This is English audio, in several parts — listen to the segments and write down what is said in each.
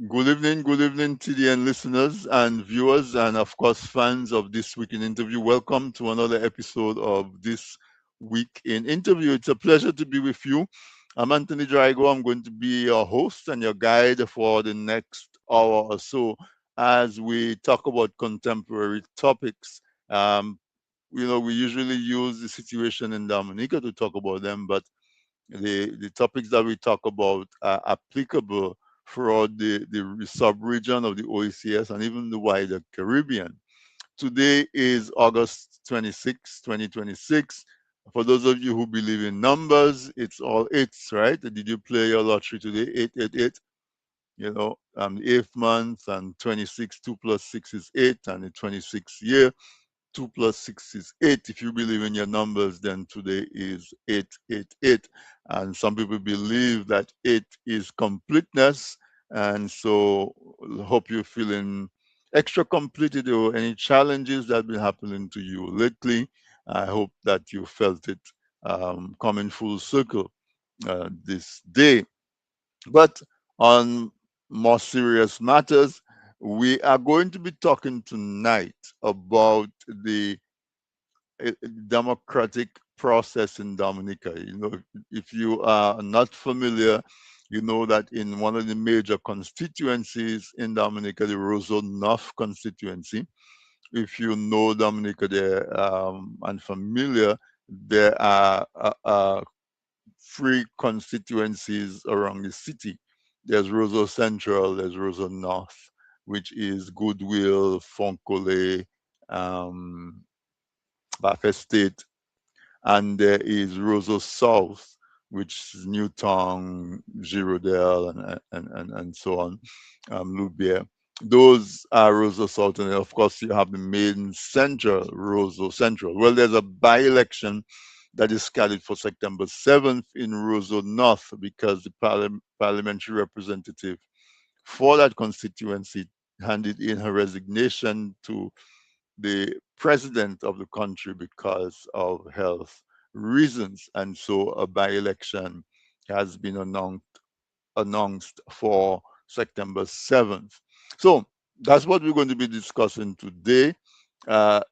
Good evening, TDN listeners and viewers, and of course, fans of This Week in Interview. Welcome to another episode of This Week in Interview. It's a pleasure to be with you. I'm Anthony Drago. I'm going to be your host and your guide for the next hour or so as we talk about contemporary topics. Um, we usually use the situation in Dominica to talk about them, but the topics that we talk about are applicable throughout the sub-region of the OECS and even the wider Caribbean. Today is August 26, 2026. For those of you who believe in numbers, it's all eights, right? Did you play your lottery today? 888. The eighth month and 26, 2 plus 6 is 8, and the 26th year. 2 plus 6 is 8. If you believe in your numbers, then today is 888. And some people believe that 8 is completeness. And so hope you're feeling extra completed or any challenges that have been happening to you lately. I hope that you felt it coming full circle this day. But on more serious matters, we are going to be talking tonight about the democratic process in Dominica. If you are not familiar, you know that in one of the major constituencies in Dominica, the Roseau North constituency, if you know Dominica there and familiar, there are three constituencies around the city. There's Roseau Central, there's Roseau North, which is Goodwill, Fonkole, um, Bath Estate, and there is Roseau South, which is Newtown, Girondale, and so on, Louvière. Those are Roseau South, and of course you have the main central, Roseau Central. Well, there's a by-election that is scheduled for September 7th in Roseau North because the parliamentary representative for that constituency handed in her resignation to the president of the country because of health reasons. And so a by election has been announced for September 7th. So that's what we're going to be discussing today. There's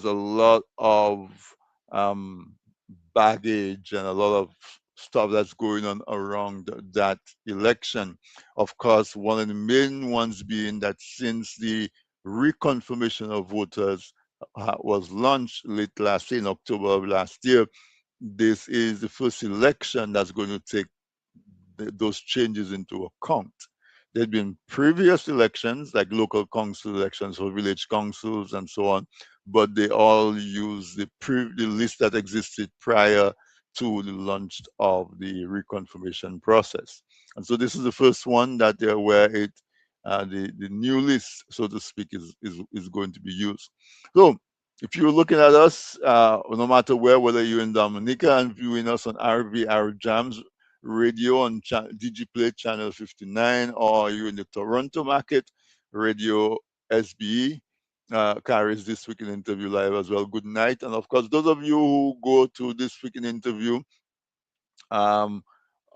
a lot of um, baggage and a lot of stuff that's going on around that election. Of course, one of the main ones being that since the reconfirmation of voters was launched late last year, in October of last year, this is the first election that's going to take those changes into account. There'd been previous elections, like local council elections or village councils and so on, but they all use the list that existed prior to the launch of the reconfirmation process. And so this is the first one that where the new list, so to speak, is going to be used. So if you're looking at us, no matter whether you're in Dominica and viewing us on RVR Jams radio on DigiPlay channel 59, or you're in the Toronto market, radio SBE carries This Week in Interview live as well. Good night. And of course, those of you who go to This Week in Interview, um,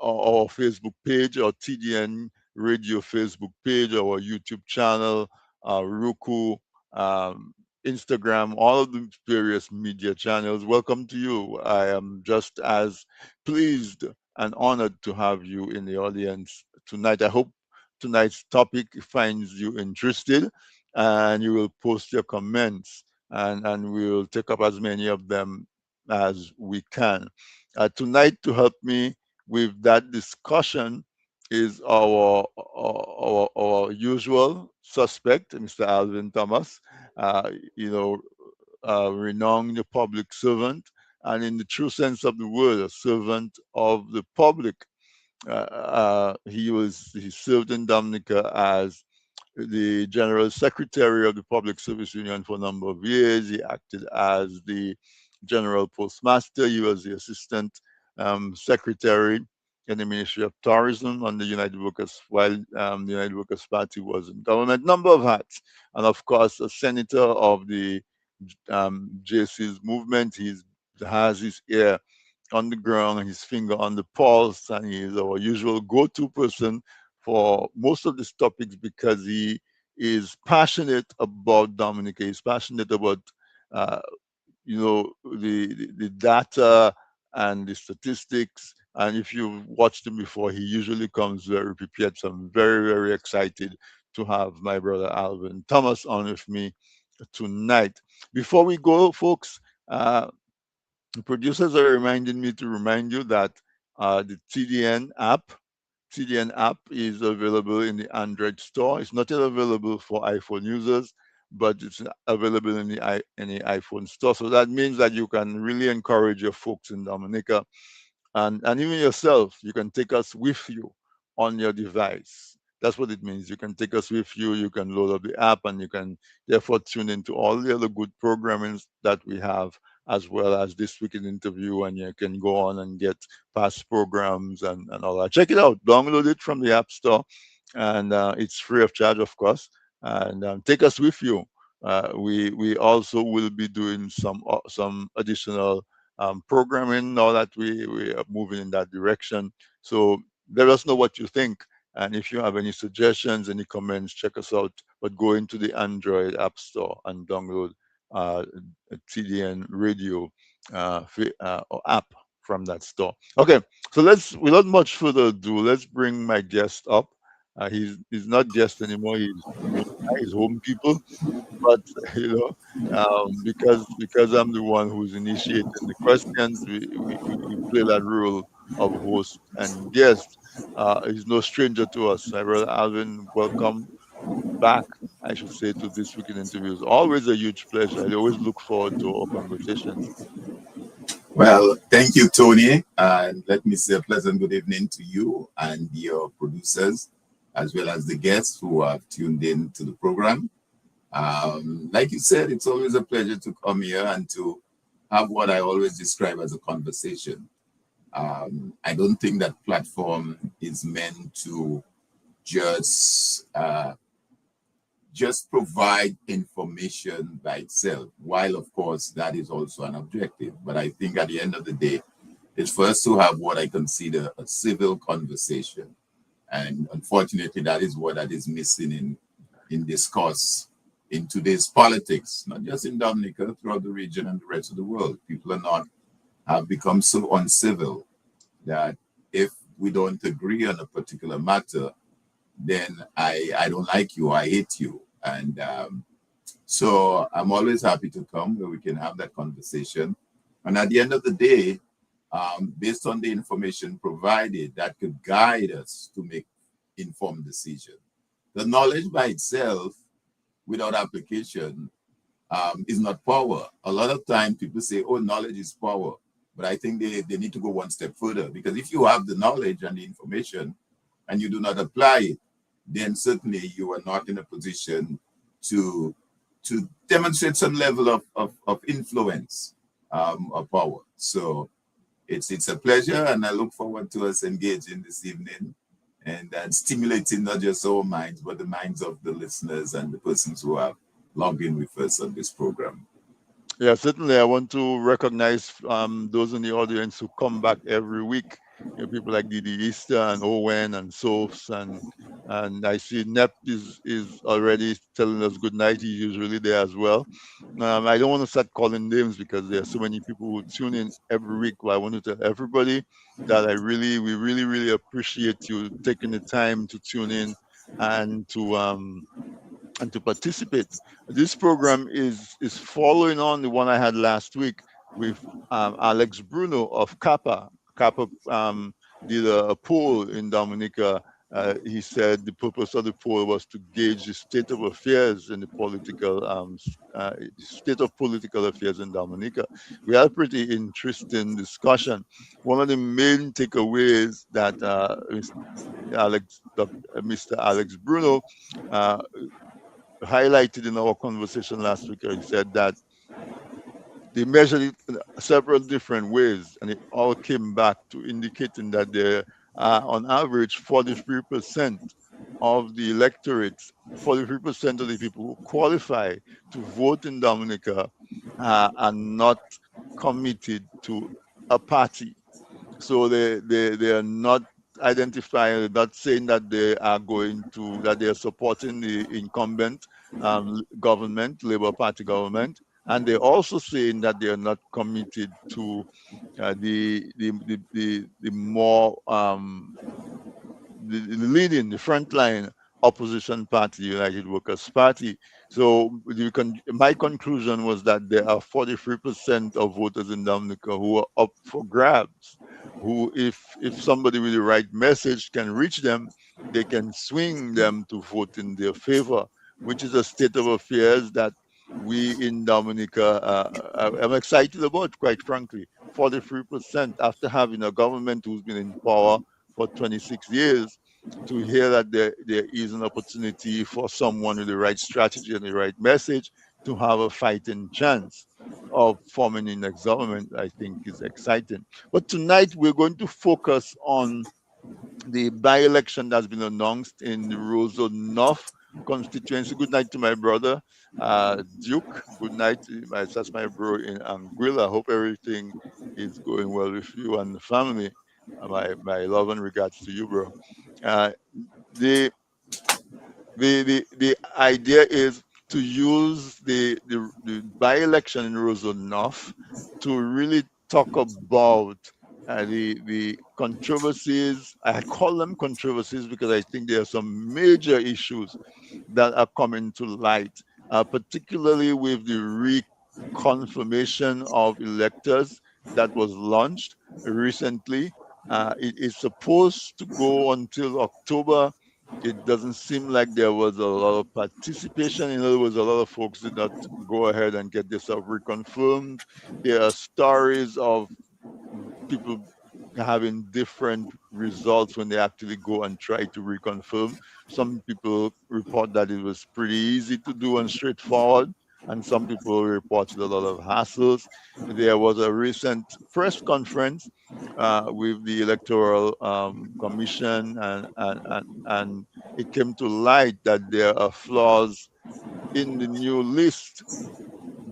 our Facebook page, or TDN Radio Facebook page, our YouTube channel, Roku, um, Instagram, all of the various media channels. Welcome to you. I am just as pleased and honored to have you in the audience tonight. I hope tonight's topic finds you interested and you will post your comments, and we'll take up as many of them as we can. Tonight, to help me with that discussion, is our usual suspect, Mr. Alvin Thomas, uh, you know, renowned public servant, and in the true sense of the word, a servant of the public. He served in Dominica as the General Secretary of the Public Service Union for a number of years. He acted as the General Postmaster. He was the Assistant Secretary in the Ministry of Tourism on the United Workers, while the United Workers Party was in government. Number of hats, and of course, a senator of the JC's movement. He has his ear on the ground, his finger on the pulse, and he is our usual go-to person for most of these topics because he is passionate about Dominica. He's passionate about uh, the data and the statistics. And if you've watched him before, he usually comes very prepared. So I'm very, very excited to have my brother Alvin Thomas on with me tonight. Before we go, folks, the producers are reminding me to remind you that the TDN app is available in the Android store. It's not yet available for iPhone users, but it's available in the iPhone store. So that means that you can really encourage your folks in Dominica and even yourself, you can take us with you on your device. That's what it means. You can take us with you, you can load up the app, and you can therefore tune into all the other good programming that we have, as well as this weekend interview, and you can go on and get past programs and all that. Check it out, download it from the App Store, and it's free of charge, of course. And take us with you. We also will be doing some additional programming now that we are moving in that direction. So let us know what you think. And if you have any suggestions, any comments, check us out. But go into the Android App Store and download uh, TDN Radio or app from that store. Okay, so without much further ado, let's bring my guest up. He's not guest anymore. He's home people, but you because I'm the one who's initiating the questions, we play that role of host and guest. He's no stranger to us. My brother Alvin, welcome back, I should say, to this weekend interviews. Always a huge pleasure. I always look forward to our conversations. Well, thank you, Tony. And let me say a pleasant good evening to you and your producers, as well as the guests who have tuned in to the program. Like you said, it's always a pleasure to come here and to have what I always describe as a conversation. I don't think that platform is meant to just provide information by itself, while of course that is also an objective. But I think at the end of the day, it's for us to have what I consider a civil conversation. And unfortunately, that is missing in discourse in today's politics, not just in Dominica, throughout the region and the rest of the world. People have become so uncivil that if we don't agree on a particular matter, then I don't like you, I hate you. And so I'm always happy to come where we can have that conversation. And at the end of the day, based on the information provided, that could guide us to make informed decision. The knowledge by itself, without application, is not power. A lot of time people say, oh, knowledge is power. But I think they need to go one step further, because if you have the knowledge and the information and you do not apply it, then certainly you are not in a position to demonstrate some level of influence or power. So it's a pleasure, and I look forward to us engaging this evening and stimulating not just our minds, but the minds of the listeners and the persons who have logged in with us on this program. Yeah, certainly. I want to recognize those in the audience who come back every week. People like Didi Easter and Owen and Sophs and I see Nep is already telling us good night. He's usually there as well. I don't want to start calling names because there are so many people who tune in every week. But I want to tell everybody that we really, really appreciate you taking the time to tune in and to participate. This program is following on the one I had last week with Alex Bruno of Kappa. Kappa did a poll in Dominica. He said the purpose of the poll was to gauge the state of affairs in the state of political affairs in Dominica. We had a pretty interesting discussion. One of the main takeaways that Mr. Alex Bruno uh, highlighted in our conversation last week. He said that they measured it in several different ways, and it all came back to indicating that there are, on average, 43% of the electorate, 43% of the people who qualify to vote in Dominica are not committed to a party. So they are not identifying, not saying that they are going to, that they are supporting the incumbent government, Labour Party government, and they're also saying that they are not committed to the more the leading, the frontline opposition party, United Workers' Party. So my conclusion was that there are 43% of voters in Dominica who are up for grabs, who, if somebody with the right message can reach them, they can swing them to vote in their favor, which is a state of affairs that we in Dominica am excited about, quite frankly. 43% after having a government who's been in power for 26 years, to hear that there is an opportunity for someone with the right strategy and the right message to have a fighting chance of forming the next government, I think is exciting. But tonight we're going to focus on the by-election that's been announced in the Roseau North constituency. Good night to my brother, Duke. Good night. That's my bro in Anguilla. I hope everything is going well with you and the family. My love and regards to you, bro. Uh, the the idea is to use the by-election in Roseau North to really talk about the controversies. I call them controversies because I think there are some major issues that are coming to light, particularly with the reconfirmation of electors that was launched recently. It is supposed to go until October. It doesn't seem like there was a lot of participation. In other words, a lot of folks did not go ahead and get themselves reconfirmed. There are stories of people having different results when they actually go and try to reconfirm. Some people report that it was pretty easy to do and straightforward, and some people reported a lot of hassles. There was a recent press conference with the Electoral Commission, and it came to light that there are flaws in the new list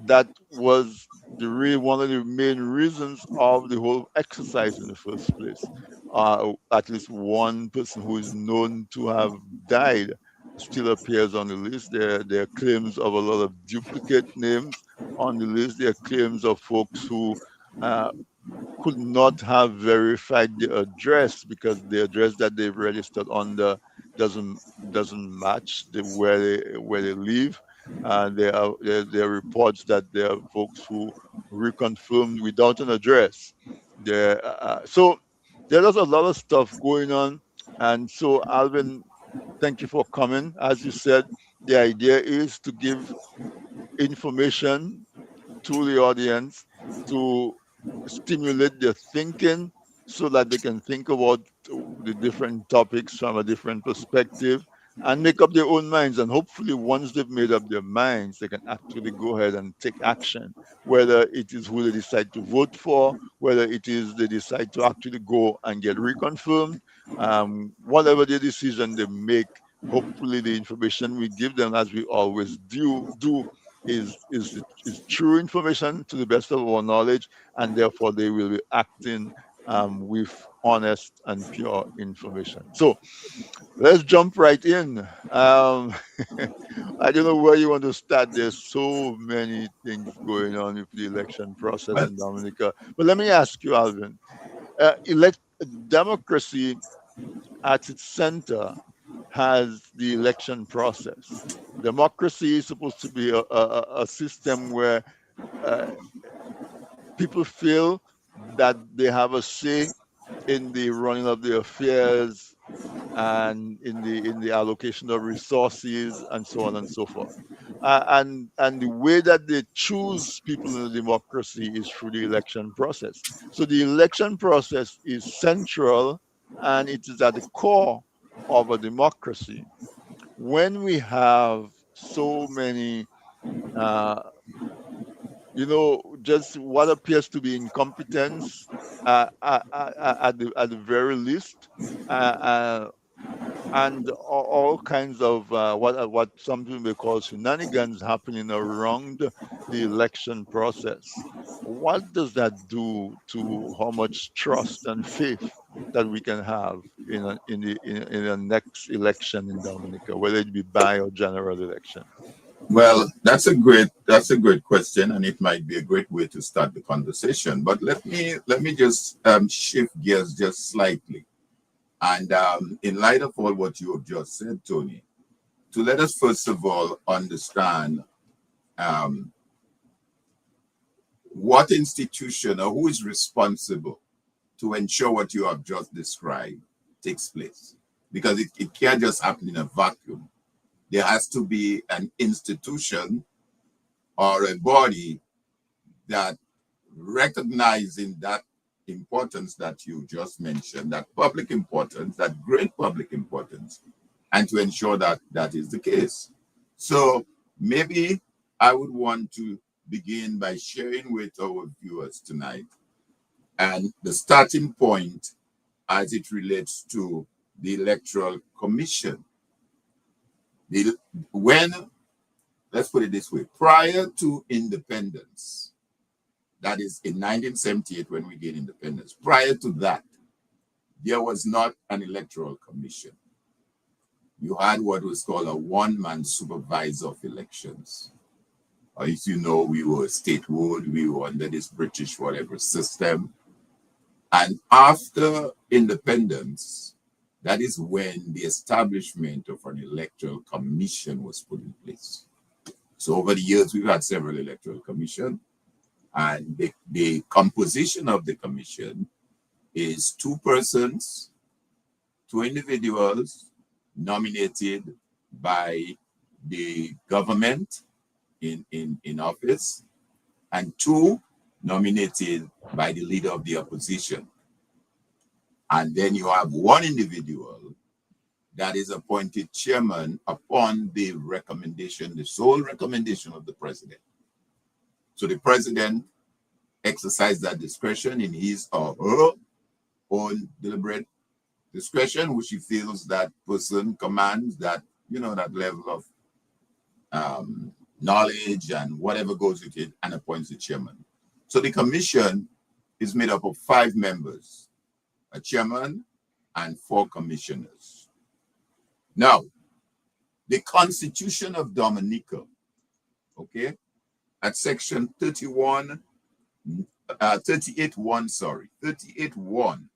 that was one of the main reasons of the whole exercise in the first place. At least one person who is known to have died still appears on the list. There are claims of a lot of duplicate names on the list. There are claims of folks who uh, could not have verified the address because the address that they've registered under doesn't doesn't match where they live. There are reports that there are folks who reconfirmed without an address. So there's a lot of stuff going on, and so Alvin, thank you for coming. As you said, the idea is to give information to the audience to stimulate their thinking so that they can think about the different topics from a different perspective and make up their own minds. And hopefully, once they've made up their minds, they can actually go ahead and take action, whether it is who they decide to vote for, whether it is they decide to actually go and get reconfirmed, whatever the decision they make. Hopefully, the information we give them, as we always do is true information to the best of our knowledge, and therefore they will be acting with honest and pure information. So let's jump right in. I don't know where you want to start. There's so many things going on with the election process Well, in Dominica. But let me ask you, Alvin. Elect democracy at its center has the election process. Democracy is supposed to be a system where uh, people feel that they have a say in the running of the affairs and in the allocation of resources and so on and so forth. And the way that they choose people in a democracy is through the election process. So the election process is central and it is at the core of a democracy. When we have so many uh, just what appears to be incompetence at the very least, uh, uh, and all kinds of what some people may call shenanigans happening around the election process. What does that do to how much trust and faith that we can have in the next election in Dominica, whether it be by or general election? Well, that's a great question, and it might be a great way to start the conversation. But let me just shift gears just slightly, and in light of all what you have just said, Tony, to let us first of all understand um, what institution or who is responsible to ensure what you have just described takes place, because it can't just happen in a vacuum. There has to be an institution or a body that recognizing that importance that you just mentioned, that public importance, that great public importance, and to ensure that that is the case. So maybe I would want to begin by sharing with our viewers tonight and the starting point as it relates to the Electoral Commission. The, when, let's put it this way, prior to independence, that is in 1978 when we gained independence, prior to that, there was not an Electoral Commission. You had what was called a one-man supervisor of elections. As you know, we were statehood, we were under this British whatever system. And after independence, that is when the establishment of an electoral commission was put in place. So over the years, we've had several electoral commissions, and the composition of the commission is two persons, two individuals nominated by the government in office, and two nominated by the leader of the opposition. And then you have one individual that is appointed chairman upon the recommendation, the sole recommendation of the president. So the president exercises that discretion in his or her own deliberate discretion, which he feels that person commands that, that level of knowledge and whatever goes with it, and appoints the chairman. So the commission is made up of 5 members, a chairman and 4 commissioners. Now, the Constitution of Dominica, okay, at section 38.1,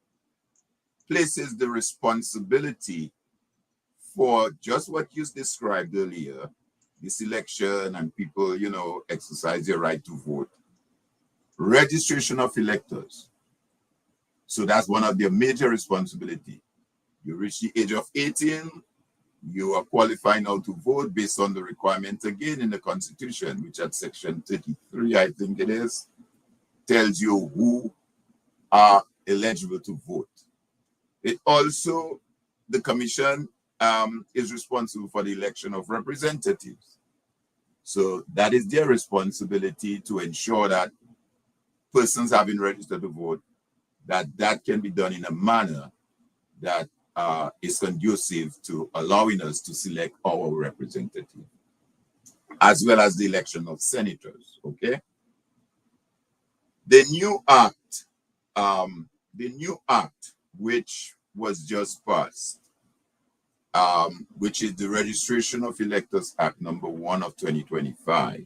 places the responsibility for just what you described earlier, this election and people, exercise their right to vote, registration of electors. So that's one of their major responsibility. You reach the age of 18, you are qualified now to vote based on the requirement again in the Constitution, which at section 33, I think it is, tells you who are eligible to vote. It also, the commission is responsible for the election of representatives. So that is their responsibility to ensure that persons having registered to vote, that can be done in a manner that is conducive to allowing us to select our representative, as well as the election of senators, okay? The new act which was just passed, which is the Registration of Electors Act number 1 of 2025,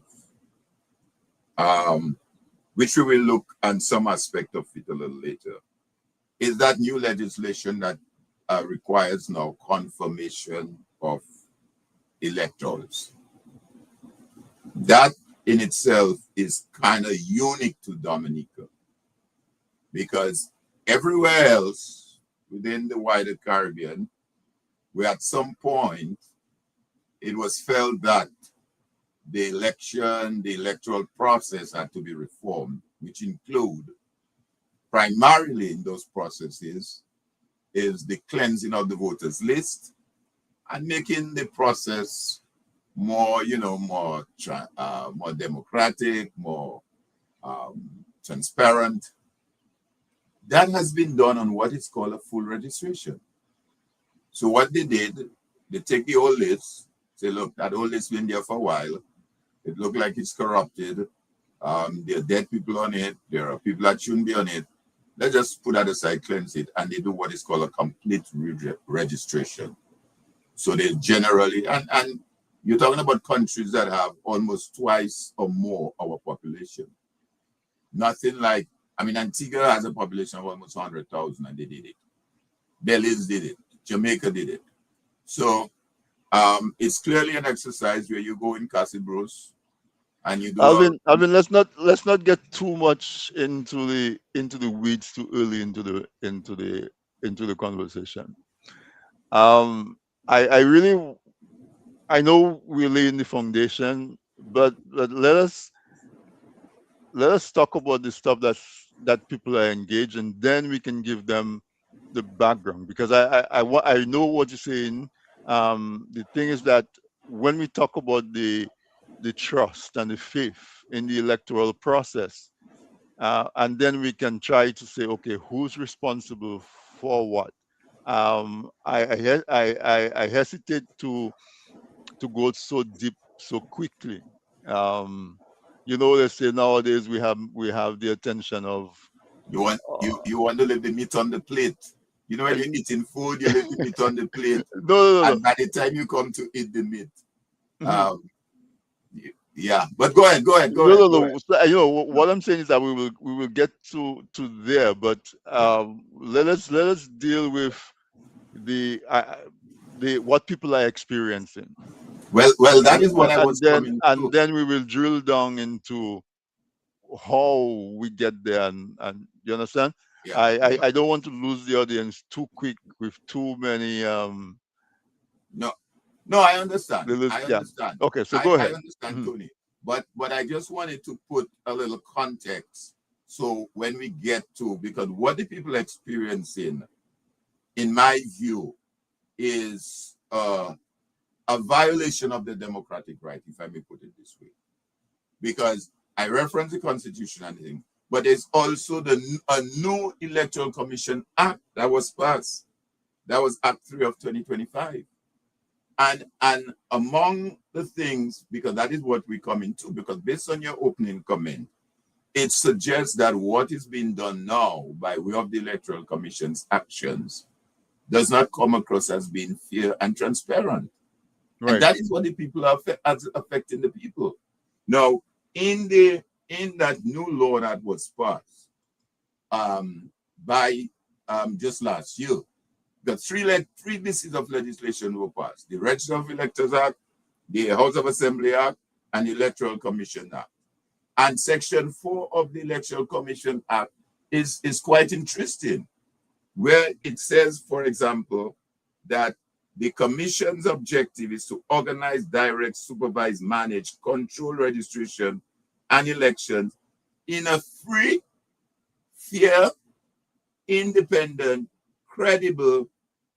which we will look on some aspect of it a little later, is that new legislation that requires now confirmation of electors. That in itself is kind of unique to Dominica, because everywhere else within the wider Caribbean, where at some point it was felt that the electoral process had to be reformed, which include primarily in those processes is the cleansing of the voters list and making the process more, more democratic, more transparent. That has been done on what is called a full registration. So what they did, they take the old list, say, look, that old list been there for a while. It looked like it's corrupted. There are dead people on it. There are people that shouldn't be on it. let's just put that aside, cleanse it, and they do what is called a complete registration. So they generally, and you're talking about countries that have almost twice or more our population. Nothing like, I mean, Antigua has a population of almost 100,000 and they did it. Belize did it. Jamaica did it. So it's clearly an exercise where you go in Casabros and you do a, Alvin, let's not get too much into the weeds too early into the conversation. Um, I really I know we're laying the foundation, but let us talk about the stuff that people are engaged, and then we can give them the background, because I know what you're saying. The thing is that when we talk about the trust and the faith in the electoral process, and then we can try to say, okay, who's responsible for what? I hesitate to go so deep so quickly. Um, they say nowadays we have the attention of you want uh, you want to leave the meat on the plate. You know, when you're and eating food, you leave the meat on the plate, no, no, no, and by the time you come to eat the meat, no. Mhm. um, yeah. But go ahead, go ahead, go No, ahead, no, go ahead. no. So, what I'm saying is that we will get to there, but Yeah. let us deal with the what people are experiencing, Well, that and is what I and was then coming and to. then we will drill down into how we get there, and you understand. Yeah. I don't want to lose the audience too quick with too many No, no, I understand. I yeah. understand. Okay, so I, go I ahead. understand, Mhm. Tony. But I just wanted to put a little context. So when we get to, because what the people experiencing, in my view, is a violation of the democratic right, if I may put it this way. Because I reference the Constitution and things, but there's also a new Electoral Commission Act that was passed. That was Act 3 of 2025. And among the things, because that is what we come into, because based on your opening comment, it suggests that what is being done now by way of the Electoral Commission's actions does not come across as being fair and transparent. And Right. that is what the people are as affecting the people. Now, in the in that new law that was passed by just last year, the three pieces of legislation were passed: the Register of Electors Act, the House of Assembly Act, and the Electoral Commission Act. And Section 4 of the Electoral Commission Act is quite interesting, where it says, for example, that the commission's objective is to organize, direct, supervise, manage, control registration and elections in a free, fair, independent, credible,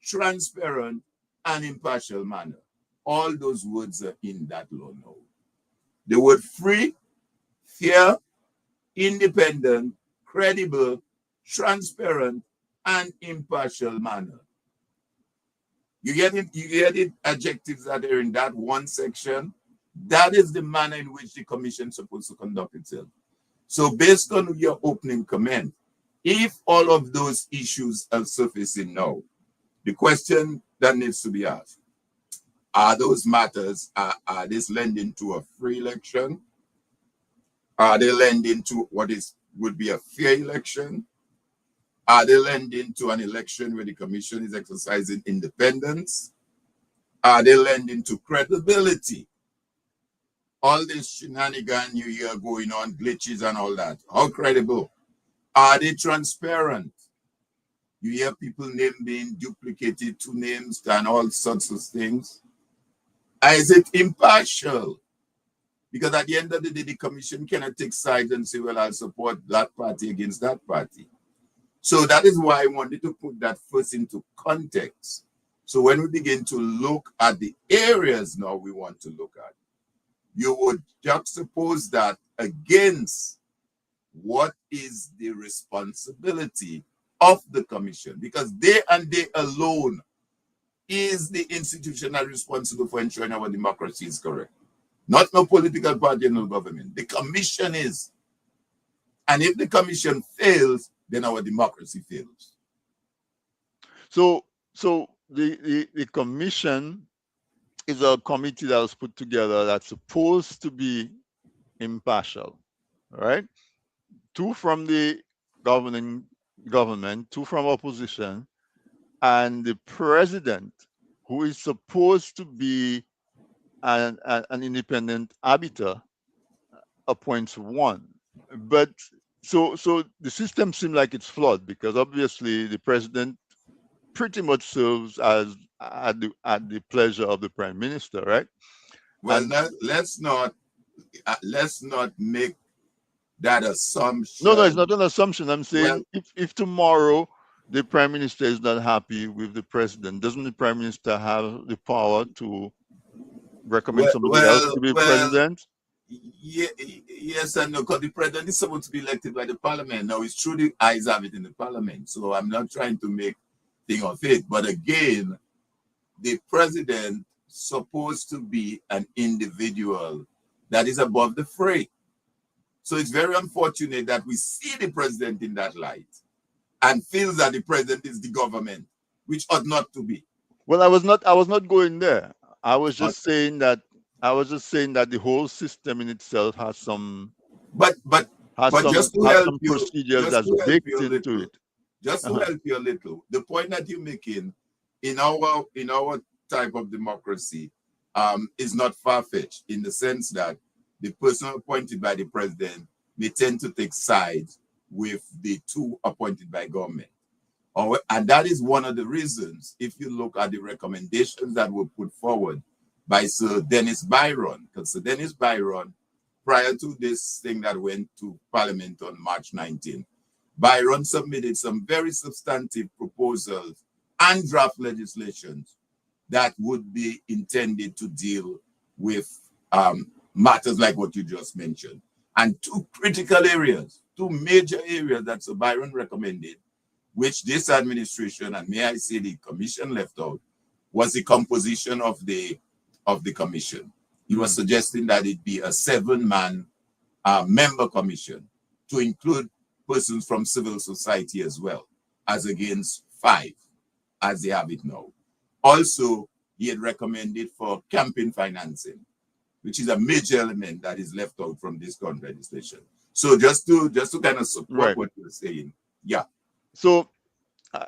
transparent, and impartial manner. All those words are in that law now. The word free, fair, independent, credible, transparent, and impartial manner. You get it? You get it? Adjectives that are in that one section. That is the manner in which the commission is supposed to conduct itself. So, based on your opening comment, if all of those issues are surfacing now, the question that needs to be asked: are those matters, are this lending to a free election? Are they lending to what is would be a fair election? Are they lending to an election where the commission is exercising independence? Are they lending to credibility? All this shenanigan you hear going on, glitches and all that. How credible? Are they transparent? You hear people name being duplicated, two names and all sorts of things. Is it impartial? Because at the end of the day, the commission cannot take sides and say, well, I'll support that party against that party. So that is why I wanted to put that first into context. So when we begin to look at the areas now we want to look at, you would juxtapose that against what is the responsibility of the commission, because they and they alone is the institution that is responsible for ensuring our democracy is correct. Not no political party and no government. The commission is. And if the commission fails, then our democracy fails. So the commission is a committee that was put together that's supposed to be impartial, right? Two from the governing government, two from opposition, and the president, who is supposed to be an independent arbiter, appoints one. But so the system seems like it's flawed because obviously the president pretty much serves as at the pleasure of the prime minister, right? Well, And let's not make that no, it's assumption. not an assumption. I'm Well, saying if tomorrow the prime minister is not happy with the president, doesn't the prime minister have the power to recommend well, somebody else well, to be well president? yes and no, because the president is supposed to be elected by the parliament. Now, it's true the eyes have it in the parliament, so I'm not trying to make thing of it. But again, the president supposed to be an individual that is above the fray. So it's very unfortunate that we see the president in that light and feels that the president is the government, which ought not to be. Well, I was not going there. I was But just saying that I was just saying that the whole system in itself has some but but has but some just to has help some you, procedures just that's to help baked you a into little, it. just to Uh-huh. help you a little, the point that you're making in our type of democracy is not far-fetched in the sense that the person appointed by the president may tend to take sides with the two appointed by government. And that is one of the reasons, if you look at the recommendations that were put forward by Sir Dennis Byron, because Sir Dennis Byron, prior to this thing that went to Parliament on March 19th, Byron submitted some very substantive proposals and draft legislations that would be intended to deal with matters like what you just mentioned. And two critical areas, two major areas that Sir Byron recommended, which this administration, and may I say the commission left out, was the composition of the commission. He was Mm. suggesting that it be a 7-man member commission to include persons from civil society as well, as against 5, as they have it now. Also, he had recommended for campaign financing, which is a major element that is left out from this current legislation. So just to kind of support Right. what you're saying, yeah, So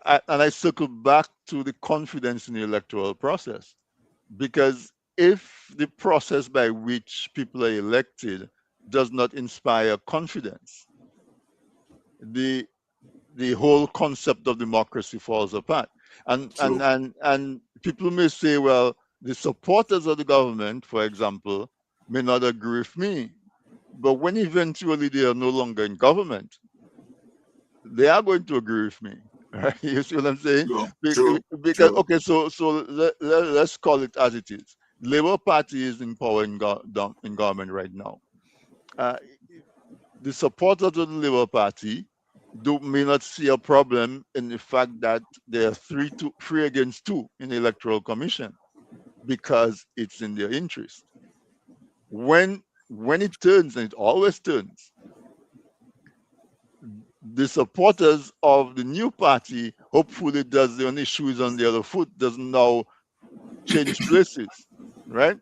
I circle back to the confidence in the electoral process because if the process by which people are elected does not inspire confidence, the the whole concept of democracy falls apart. true. And people may say, well, the supporters of the government, for example, may not agree with me. But when eventually they are no longer in government, they are going to agree with me. Right? You see what I'm saying? True, true, Because true. okay, so let's call it as it is. Labour Party is in power in government right now. Uh, the supporters of the Labour Party may not see a problem in the fact that there are three against two in the electoral commission because it's in their interest. When it turns, and it always turns, the supporters of the new party hopefully does the only shoes on the other foot doesn't now change places, right?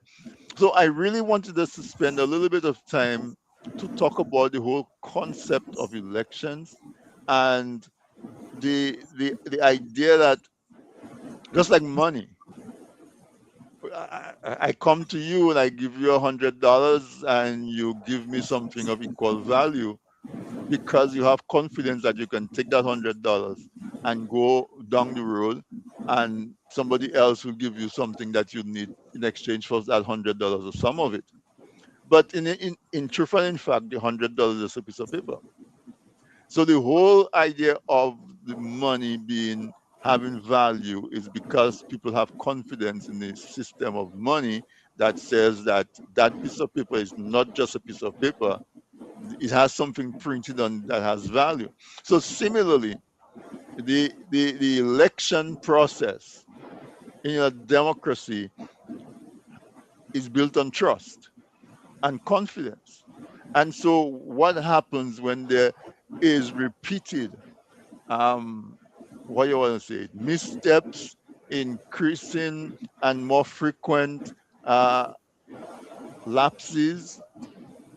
So I really wanted us to spend a little bit of time to talk about the whole concept of elections and the idea that just like money, I come to you and I give you $100 and you give me something of equal value because you have confidence that you can take that $100 and go down the road and somebody else will give you something that you need in exchange for that $100 or some of it. But in truth and in fact, the $100 is a piece of paper. So the whole idea of the money being having value is because people have confidence in the system of money that says that that piece of paper is not just a piece of paper, it has something printed on that has value. So similarly, the election process in a democracy is built on trust and confidence. And so what happens when there is repeated um, what you want to say, missteps, increasing and more frequent uh, lapses,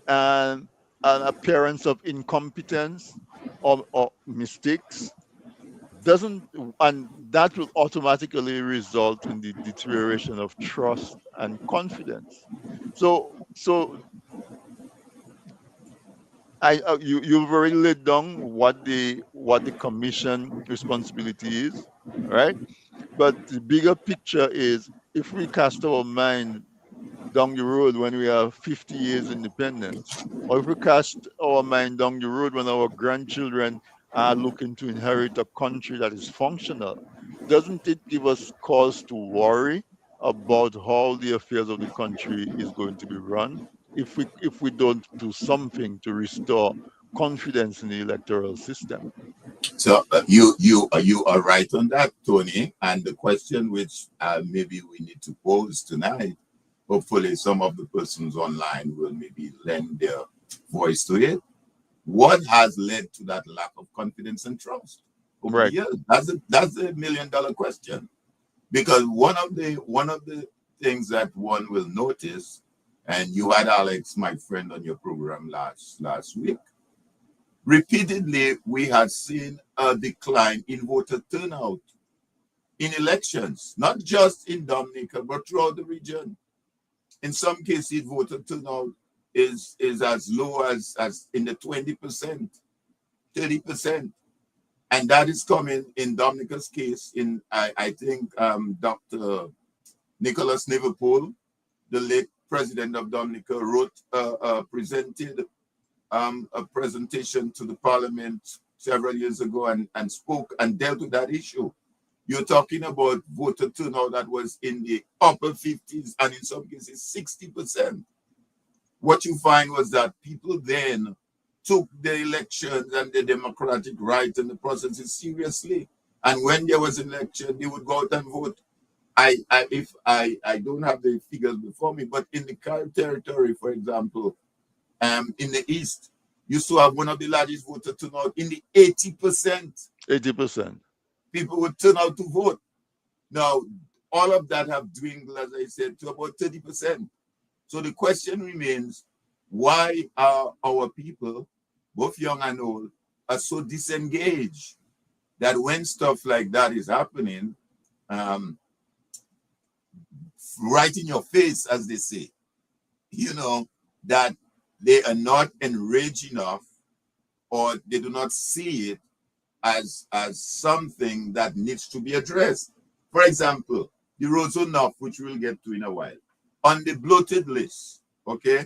and an appearance of incompetence or mistakes doesn't, and that will automatically result in the deterioration of trust and confidence. So you've already laid down what the commission responsibility is, right? But the bigger picture is, if we cast our mind down the road when we have 50 years independence, or if we cast our mind down the road when our grandchildren are looking to inherit a country that is functional, doesn't it give us cause to worry about how the affairs of the country is going to be run if we don't do something to restore confidence in the electoral system? So you are right on that, Tony. And the question which maybe we need to pose tonight, hopefully some of the persons online will maybe lend their voice to it. What has led to that lack of confidence and trust over the Right. years? That's a $1 million question. Because one of the things that one will notice, and you had Alex, my friend, on your program last week, repeatedly we had seen a decline in voter turnout in elections, not just in Dominica, but throughout the region. In some cases, voter turnout is as low as in the 20%, 30%. And that is coming in Dominica's case. In I think Dr. Nicholas Liverpool, the late president of Dominica, presented a presentation to the parliament several years ago and spoke and dealt with that issue. You're talking about voter turnout that was in the upper 50s and in some cases 60%. What you find was that people then took the elections and the democratic rights and the processes seriously. And when there was an election, they would go out and vote. I don't have the figures before me, but in the Carib territory, for example, in the east, used to have one of the largest voter turnout in the 80%. 80%. People would turn out to vote. Now, all of that have dwindled, as I said, to about 30%. So the question remains, why are our people, both young and old, are so disengaged that when stuff like that is happening, um, right in your face, as they say, you know, that they are not enraged enough or they do not see it as something that needs to be addressed. For example, the Rozonoff, which we'll get to in a while, on the bloated list, okay?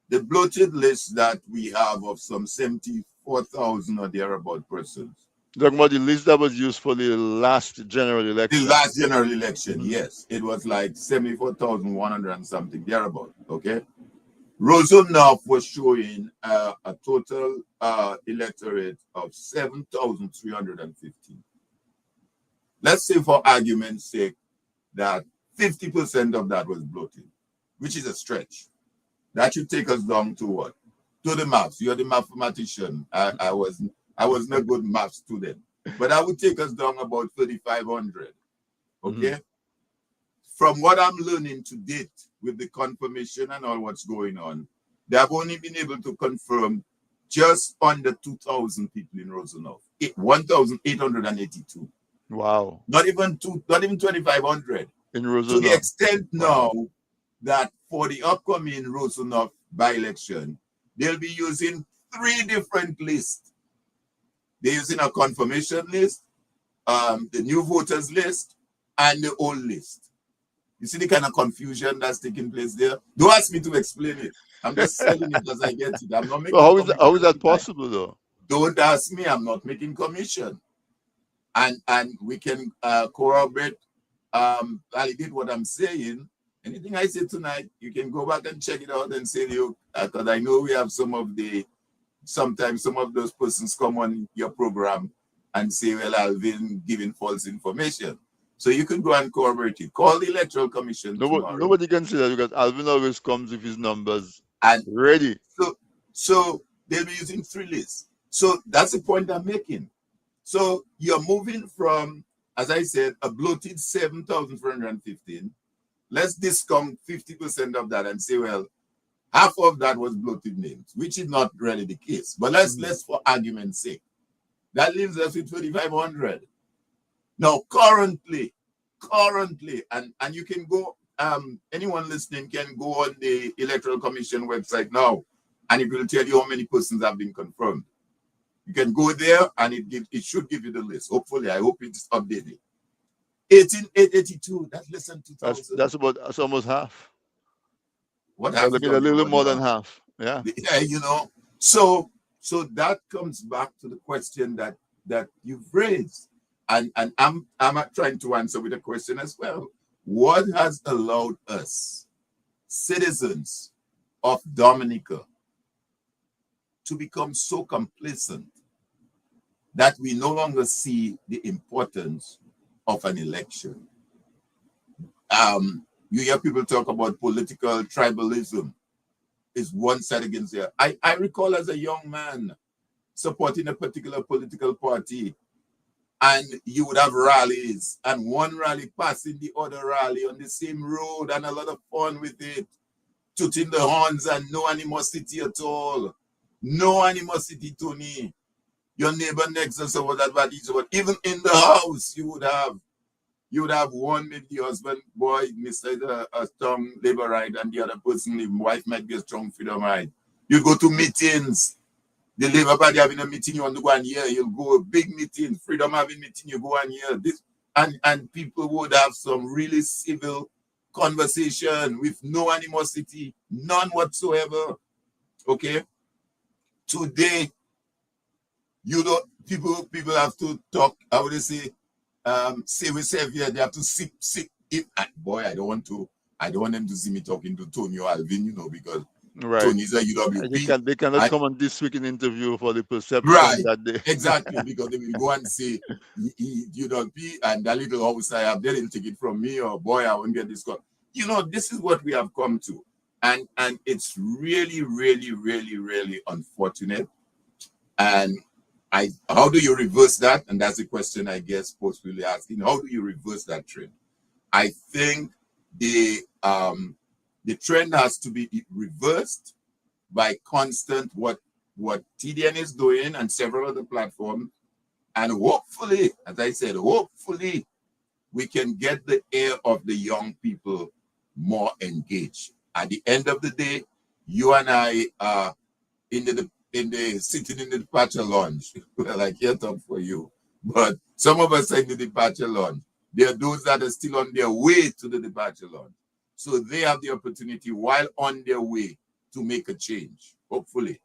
The bloated list that we have of some 74,000 or thereabout persons. Talking about the list that was used for the last general The election. last general election, Mhm. yes, it was like 74,100 and something thereabout, okay? Rozonoff was showing a total electorate of 7,315. Let's say, for argument's sake, that 50% of that was bloated, which is a stretch. That should take us down to what? To the maths. You're the mathematician. I was not a good math student, but I would take us down about 3,500. Mhm. Okay. From what I'm learning to date with the confirmation and all what's going on, they have only been able to confirm just under 2,000 people in Rosanov, 1,882. Wow. Not even 2,500. In To the Rosanna. extent now Wow. that for the upcoming Rosanov by-election, they'll be using three different lists. They're using a confirmation list, the new voters list, and the old list. You see the kind of confusion that's taking place there? Don't ask me to explain it. I'm just telling it as I get it. I'm not So making how is commission that tonight. possible though? Don't ask me. I'm not making commission. And we can corroborate, validate what I'm saying. Anything I say tonight, you can go back and check it out and say, you, because I know we have sometimes some of those persons come on your program and say, well, I've been giving false information. So you can go and corroborate it. Call the Electoral Commission tomorrow. Nobody can say that because Alvin always comes with his numbers And ready. so they'll be using three lists. So that's the point I'm making. So you're moving from, as I said, a bloated 7,415. Let's discount 50% of that and say, well, half of that was bloated names, which is not really the case. But let's for argument's sake, that leaves us with 2,500. Now, currently, and you can go, anyone listening can go on the Electoral Commission website now, and it will tell you how many persons have been confirmed. You can go there, and it should give you the list. Hopefully, I hope it's updated. 18,882. That's less than 2,000. That's almost half. What We're have you looking at a talking little about more than now? half. Yeah. Yeah, so that comes back to the question that you've raised, and I'm trying to answer with a question as well. What has allowed us, citizens of Dominica, to become so complacent that we no longer see the importance of an election? You hear people talk about political tribalism is one side against the other. I recall as a young man supporting a particular political party, and you would have rallies, and one rally passing the other rally on the same road, and a lot of fun with it, tooting the horns, and no animosity at all. No animosity, Tony. Your neighbor next door was that bad, but even in the house, you would have one, maybe the husband, boy, Mr. A strong labor right, and the other person, the wife might be a strong freedom right. You go to meetings. The Labour Party having a meeting, you want to go and hear, you'll go a big meeting, Freedom having meeting, you go and hear this. And people would have some really civil conversation with no animosity, none whatsoever. Okay? Today, you don't people have to talk, how would they say, with Savior, they have to sit. If boy, I don't want them to see me talking to Tony or Alvin, because Right. Tony's a UWP. They cannot come on this week in interview for the perception Right, that they. exactly, because they will go and say, UWP, and that little house I have, they didn't take it from me, or boy, I won't get this call. This is what we have come to. And it's really, really, really, really unfortunate. And how do you reverse that? And that's the question I guess folks will be asking. How do you reverse that trend? I think the trend has to be reversed by constant what TDN is doing and several other platforms. And hopefully, as I said, hopefully we can get the ear of the young people more engaged. At the end of the day, you and I are sitting in the departure lounge. Well, I can't talk for you, but some of us are in the departure lounge. There are those that are still on their way to the departure lounge. So they have the opportunity while on their way to make a change, hopefully.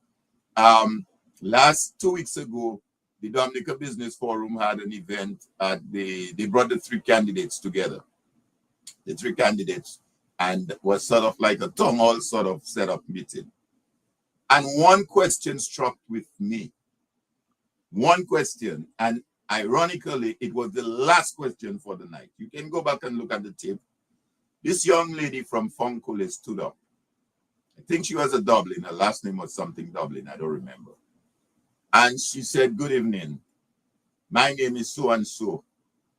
Last 2 weeks ago, the Dominica Business Forum had an event. They brought the three candidates together. The three candidates, and was sort of like a town hall sort of setup meeting. And one question struck with me. One question, and ironically, it was the last question for the night. You can go back and look at the tape. This young lady from Funkole stood up. I think she was a Dublin. Her last name was something Dublin. I don't remember. And she said, "Good evening. My name is so-and-so.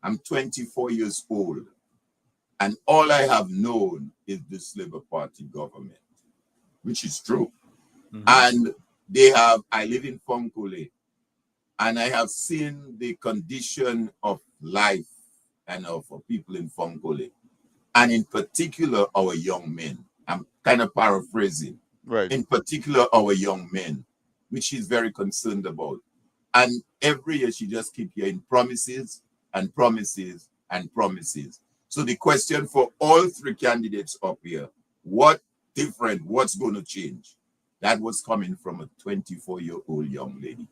I'm 24 years old. And all I have known is this Labour Party government," which is true. Mm-hmm. And I live in Funkole, and I have seen the condition of life and of people in Funkole, and in particular, our young men. I'm kind of paraphrasing. Right. In particular, our young men, which she's very concerned about. And every year she just keeps hearing promises and promises and promises. So the question for all three candidates up here, what's going to change? That was coming from a 24-year-old young lady.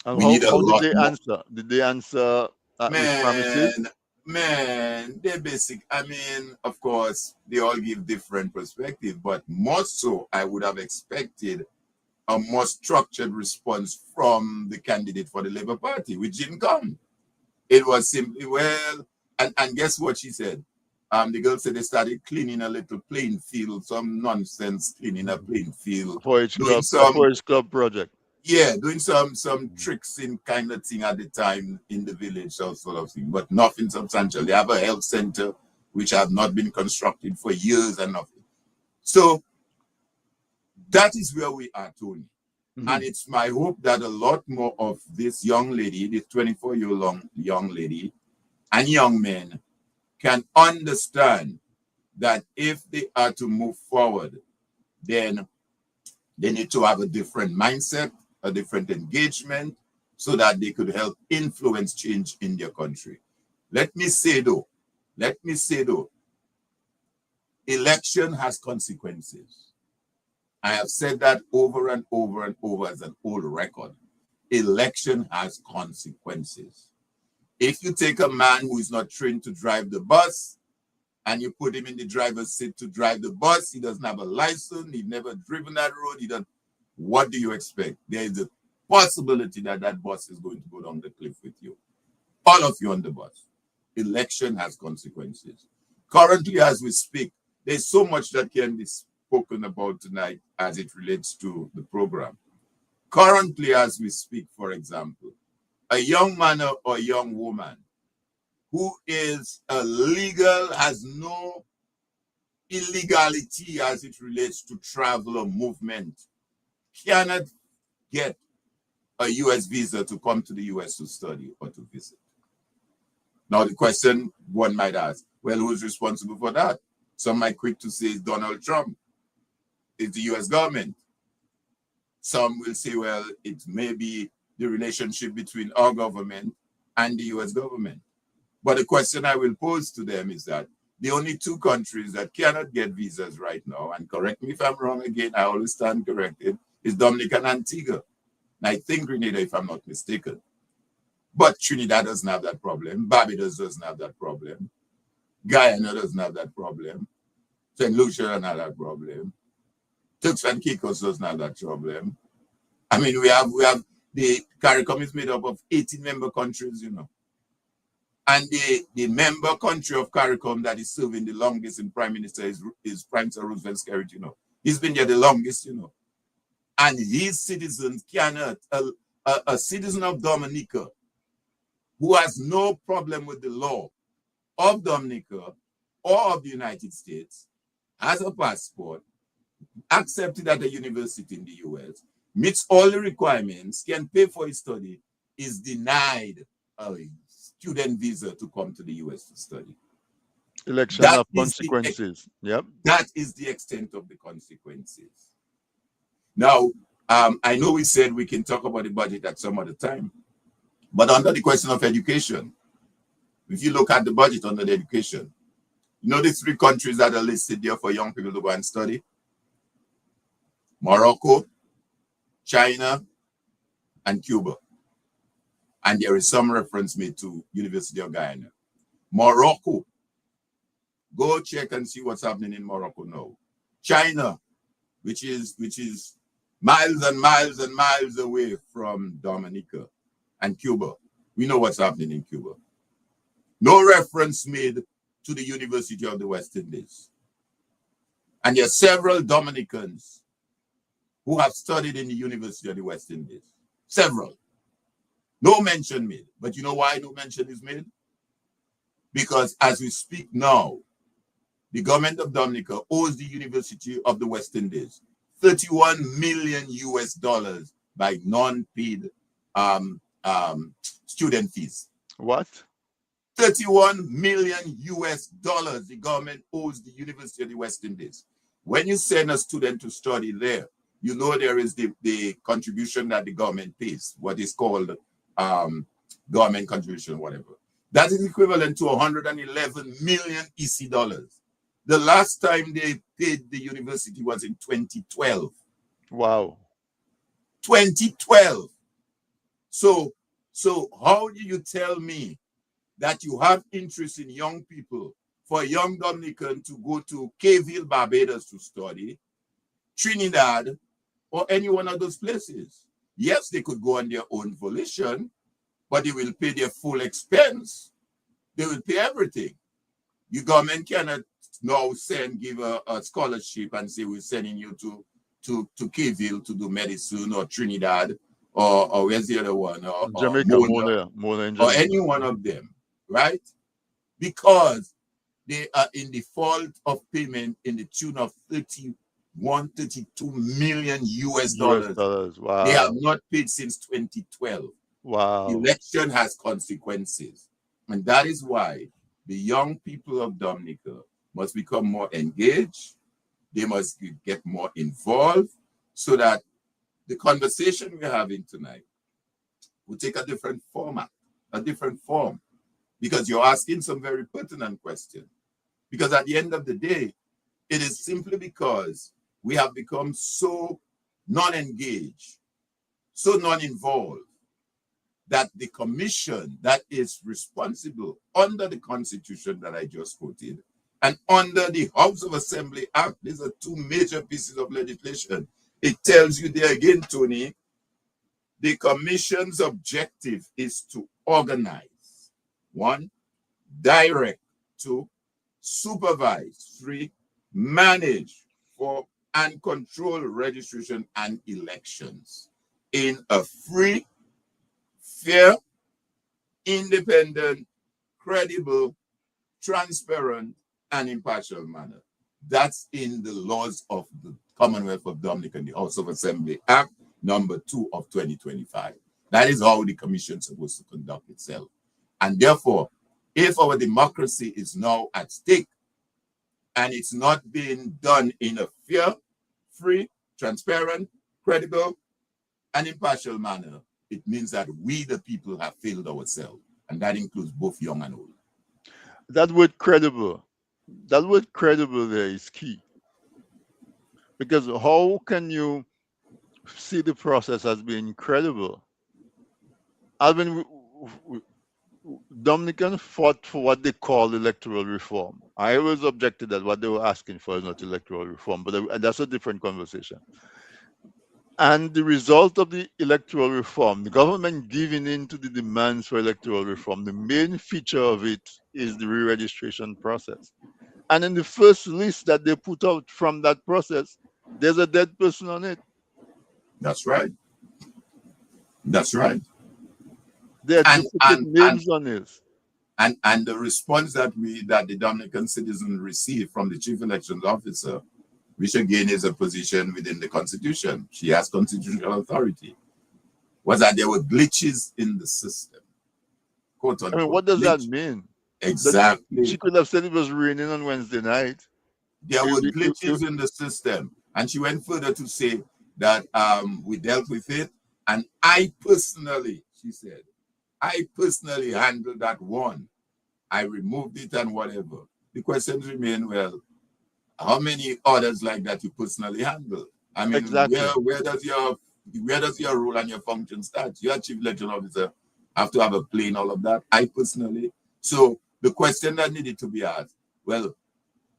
And how did they answer? Did they answer with promises? Man, they're basic. I mean, of course, they all give different perspectives, but more so, I would have expected a more structured response from the candidate for the Labour Party, which didn't come. It was simply, well, and guess what she said? The girl said they started cleaning a little playing field, some nonsense cleaning a playing field. A 4-H club project. Yeah, doing some tricks in kind of thing at the time in the village, or sort of thing, but nothing substantial. They have a health center which have not been constructed for years and nothing. So that is where we are, Tony. And Mhm. it's my hope that a lot more of this young lady, this 24-year-long young lady, and young men can understand that if they are to move forward, then they need to have a different mindset, a different engagement, so that they could help influence change in their country. Let me say though, let me say though, election has consequences. I have said that over and over and over as an old record. Election has consequences. If you take a man who is not trained to drive the bus and you put him in the driver's seat to drive the bus, he doesn't have a license, he's never driven that road, he doesn't, what do you expect? There is a possibility that that bus is going to go down the cliff with you. All of you on the bus. Election has consequences. Currently, as we speak, there's so much that can be spoken about tonight as it relates to the program. Currently, as we speak, for example, a young man or a young woman who is legal, has no illegality as it relates to travel or movement, cannot get a US visa to come to the US to study or to visit. Now, the question one might ask, well, who's responsible for that? Some might quick to say it's Donald Trump, it's the US government. Some will say, well, it may be the relationship between our government and the US government. But the question I will pose to them is that the only two countries that cannot get visas right now, and correct me if I'm wrong again, I always stand corrected, is Dominica and Antigua. And I think Grenada, if I'm not mistaken. But Trinidad doesn't have that problem. Barbados doesn't have that problem. Guyana doesn't have that problem. St. Lucia doesn't have that problem. Turks and Caicos doesn't have that problem. I mean, we have the CARICOM is made up of 18 member countries, you know. And the member country of CARICOM that is serving the longest in Prime Minister is Prime Minister Roosevelt Skerrit, you know. He's been there the longest, you know. And his citizens cannot, a citizen of Dominica who has no problem with the law of Dominica or of the United States, has a passport, accepted at a university in the US, meets all the requirements, can pay for his study, is denied a student visa to come to the US to study. Election That of is the consequences. Yep. that is the extent of the consequences. Now, I know we said we can talk about the budget at some other time, but under the question of education, if you look at the budget under the education, you know the three countries that are listed there for young people to go and study? Morocco, China, and Cuba. And there is some reference made to University of Guyana. Morocco, go check and see what's happening in Morocco now. China, which is miles and miles and miles away from Dominica, and Cuba. We know what's happening in Cuba. No reference made to the University of the West Indies. And there are several Dominicans who have studied in the University of the West Indies. Several. No mention made. But you know why no mention is made? Because as we speak now, the government of Dominica owes the University of the West Indies 31 million US dollars by non-paid student fees. What? 31 million US dollars the government owes the University of the West Indies. When you send a student to study there, you know there is the contribution that the government pays, what is called government contribution, whatever. That is equivalent to 111 million EC dollars. The last time they paid the university was in 2012. Wow. 2012. So how do you tell me that you have interest in young people, for a young Dominican to go to Cayville, Barbados to study, Trinidad, or any one of those places? Yes, they could go on their own volition, but they will pay their full expense. They will pay everything. Your government cannot now give a scholarship and say we're sending you to Cayville to do medicine, or Trinidad or where's the other one, or Jamaica, Mona, Mona in or Jamaica. any one of them, right? Because they are in default of payment in the tune of 31, 32 million US US dollars. dollars. They have Wow. not paid since 2012. Wow. Election has consequences. And that is why the young people of Dominica must become more engaged. They must get more involved so that the conversation we're having tonight will take a different format, a different form, because you're asking some very pertinent questions. Because at the end of the day, it is simply because we have become so non-engaged, so non-involved, that the commission that is responsible under the constitution that I just quoted and under the House of Assembly Act, these are two major pieces of legislation. It tells you there again, Tony, the commission's objective is to organize, one, direct, two, supervise, three, manage, four, and control registration and elections in a free, fair, independent, credible, transparent, and impartial manner. That's in the laws of the Commonwealth of Dominica and the House of Assembly Act number 2 of 2025. That is how the commission is supposed to conduct itself. And therefore, if our democracy is now at stake and it's not being done in a fair, free, transparent, credible, and impartial manner, it means that we, the people, have failed ourselves. And that includes both young and old. That word credible there is key. Because how can you see the process as being credible? Alvin, Dominican fought for what they call electoral reform. I always objected that what they were asking for is not electoral reform, but that's a different conversation. And the result of the electoral reform, the government giving in to the demands for electoral reform, the main feature of it is the re-registration process. And in the first list that they put out from that process, there's a dead person on it. That's right. That's right. There are And duplicate and and names on it. and the response that the Dominican citizen received from the chief elections officer, which again is a position within the constitution, she has constitutional authority, was that there were glitches in the system, quote I mean, unquote what does that glitch. mean? That she Exactly. could have said it was raining on Wednesday night. There were glitches in the system. And she went further to say that we dealt with it. And I personally, she said, I personally handled that one. I removed it and whatever. The questions remain, well, how many others like that you personally handle? I mean, Exactly. where does your role and your function start? You're a chief election officer, have to have a plane, all of that. I personally. So the question that needed to be asked, well,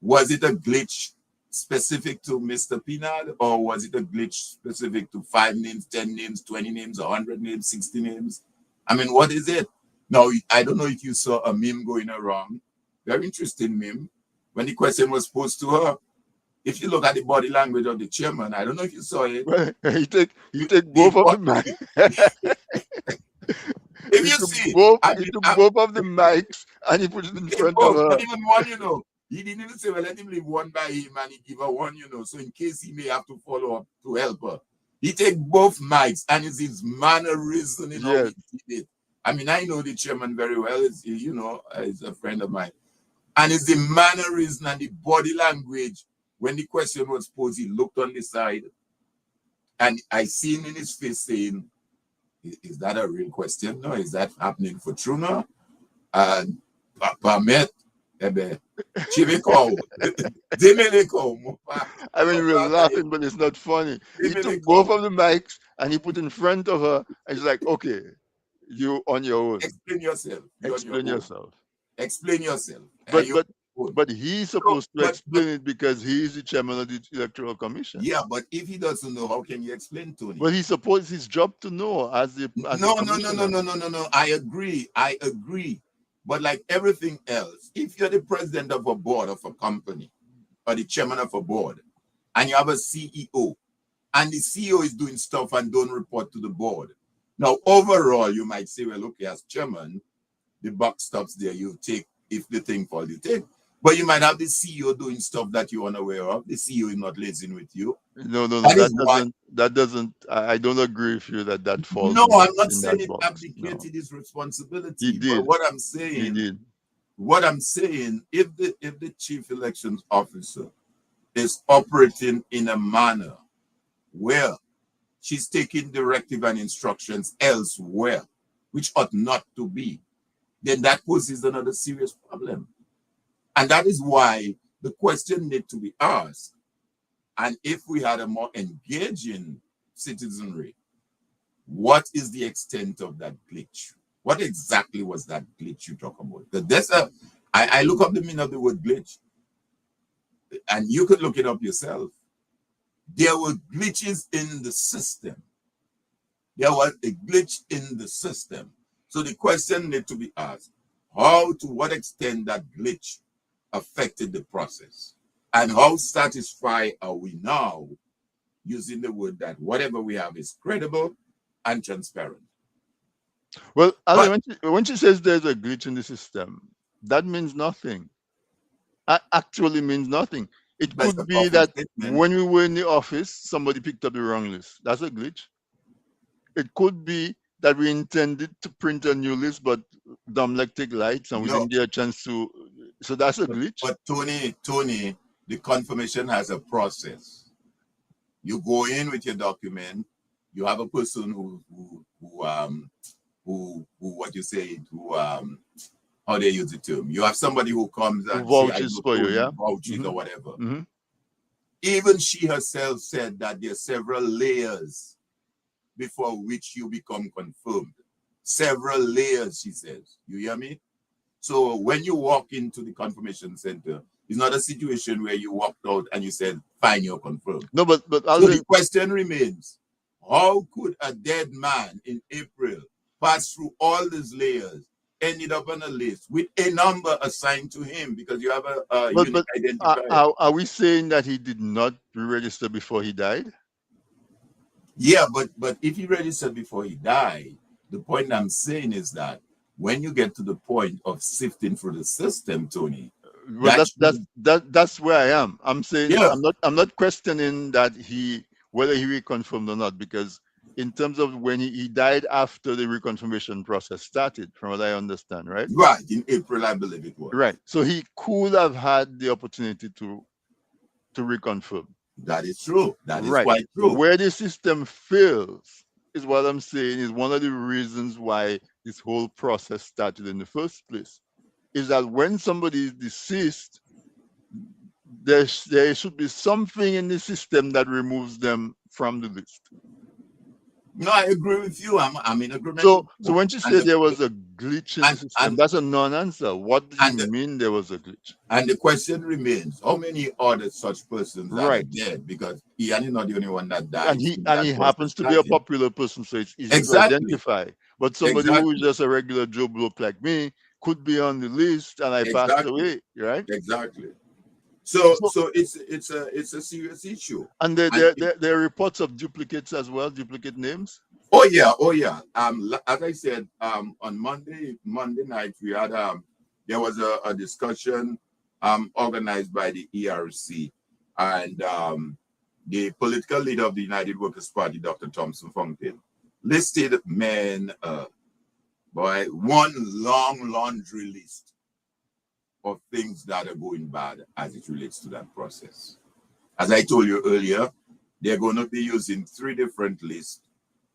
was it a glitch specific to Mr. Pinard, or was it a glitch specific to 5 names, 10 names, 20 names, 100 names, 60 names? I mean, what is it? Now, I don't know if you saw a meme going around, very interesting meme, when the question was posed to her. If you look at the body language of the chairman, I don't know if you saw it. Well, he take The, both of the mics. if you see, He took both of the mics and he put it in take front of both, her. not even one, you know. He didn't even say, well, let him leave one by him and he give her one, you know, so in case he may have to follow up to help her. He take both mics and it's his mannerism in how Yes, he did it. I mean, I know the chairman very well. It's, you know, he's a friend of mine. And it's the mannerism and the body language. When the question was posed, he looked on the side and I seen in his face saying, is that a real question? No, is that happening for true now? And Pamet, Chiviko, Dimeleko, I mean, we're laughing, but it's not funny. He took both Dimeleko. of the mics and he put in front of her, and she's like, "Okay, you on your own. Explain yourself. You're on your Explain own. yourself." Explain yourself. And But you're but on your own. but he's So, supposed to explain it because he is the chairman of the electoral commission. yeah, but if he doesn't know, how can you explain, Well, Tony? he supposed his job to know as the commissioner. No. I agree. I agree. But like everything else, if you're the president of a board of a company or the chairman of a board and you have a CEO and the CEO is doing stuff and don't report to the board, Now, overall, you might say, well, okay, as chairman, the buck stops there. You take, if the thing falls, you take. But you might have the CEO doing stuff that you're unaware of. The CEO is not liaising with you. No, no, no. That is why. That doesn't. I don't agree with you that that falls No, I'm not in saying that it box. No, abdicated his he responsibility. But did. He did. what I'm saying, if the chief elections officer is operating in a manner where she's taking directive and instructions elsewhere, which ought not to be, then that poses another serious problem. And that is why the question needs to be asked. And if we had a more engaging citizenry, what is the extent of that glitch? What exactly was that glitch you talk about? I look up the meaning of the word glitch, and you could look it up yourself. There were glitches in the system. There was a glitch in the system. So the question needs to be asked, how, to what extent that glitch affected the process? And how satisfied are we now using the word that whatever we have is credible and transparent? Well, But Ali, when she says there's a glitch in the system, that means nothing. Actually means nothing. It that's a could be powerful that statement. when we were in the office, somebody picked up the wrong list. That's a glitch. It could be that we intended to print a new list, but Domlec take lights and we No, didn't get a chance to. So that's a glitch. but Tony, the confirmation has a process. You go in with your document. You have a person who what you say, how they use the term. You have somebody who comes Who and say, I vouches know for you, Tony, yeah? vouches Hmm. or whatever. Hmm. Even she herself said that there are several layers before which you become confirmed. Several layers, she says. You hear me? So when you walk into the confirmation center, it's not a situation where you walked out and you said, fine, you're confirmed. No, but So the Alvin, question remains, how could a dead man in April pass through all these layers, ended up on a list with a number assigned to him because you have a unique but identifier? are we saying that he did not re-register before he died? Yeah, but if he registered before he died, the point I'm saying is that when you get to the point of sifting through the system, Tony, Well, that should, that's where I am. I'm saying yeah, I'm not questioning that he whether he reconfirmed or not, because in terms of when he died after the reconfirmation process started, from what I understand, right? right, in April, I believe it Right. was. So he could have had the opportunity to reconfirm. That is true. That is Right. quite true. Where the system fails is what I'm saying is one of the reasons why this whole process started in the first place. Is that when somebody is deceased, there should be something in the system that removes them from the list. No, I agree with you. I'm in agreement with So you. when you And say there was a glitch in the system, and that's a non-answer. What do you and the, mean there was a glitch? and the question remains: how many other such persons are there Right. dead? Because he is not the only one that died since And he that process happens to be a started. popular person, so it's easy to Exactly. identify. But somebody who is Exactly. just a regular Joe Bloke like me could be on the list and I passed Exactly. away, right? Exactly. So So it's a serious issue. and And there are reports of duplicates as well, duplicate names. oh yeah, oh yeah. As I said, on Monday night we had there was a discussion organized by the ERC and the political leader of the United Workers Party, Dr. Thompson Fontaine, listed men by one long laundry list of things that are going bad as it relates to that process. As I told you earlier, they're going to be using three different lists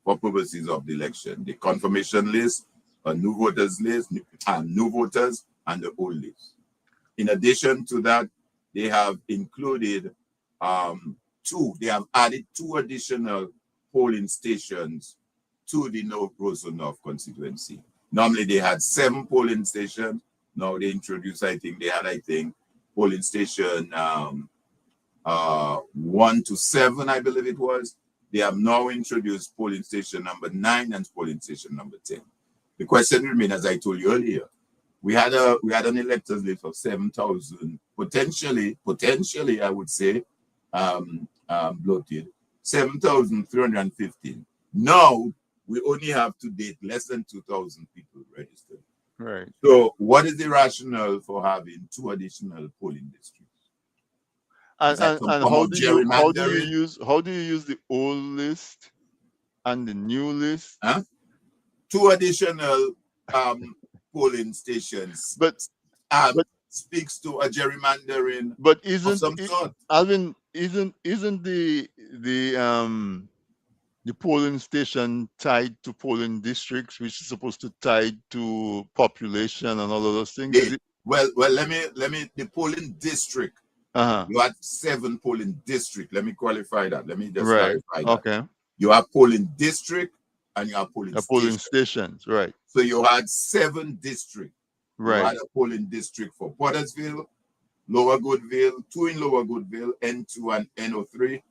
for purposes of the election: the confirmation list, a new voters list, new voters, and the old list. In addition to that, they have included they have added two additional polling stations to the North Roseau North constituency. Normally they had 7 polling stations. Now they introduced, I think, polling station 1 to 7, I believe it was. They have now introduced polling station number 9 and polling station number 10. The question remains, as I told you earlier, we had an electors list of 7,000 potentially I would say bloated 7,315. Now we only have to date less than 2,000 people registered. Right. So what is the rationale for having 2 additional polling districts? Is that some And form of gerrymandering? how do you use the old list and the new list? Huh? 2 additional um, polling stations But um, but speaks to a gerrymandering but of isn't some it, sort. Alvin, isn't the polling station tied to polling districts, which is supposed to tied to population and all of those things? Yeah. Is it? Well, the polling district. Uh-huh. You had 7 polling district. Let me qualify that. Let me just Right. clarify that. Okay. You have polling district and you have polling The polling station. stations. Right. So you had 7 districts. You Right. had a polling district for Pottersville, Lower Goodville, 2 in Lower Goodville, N2 and N03.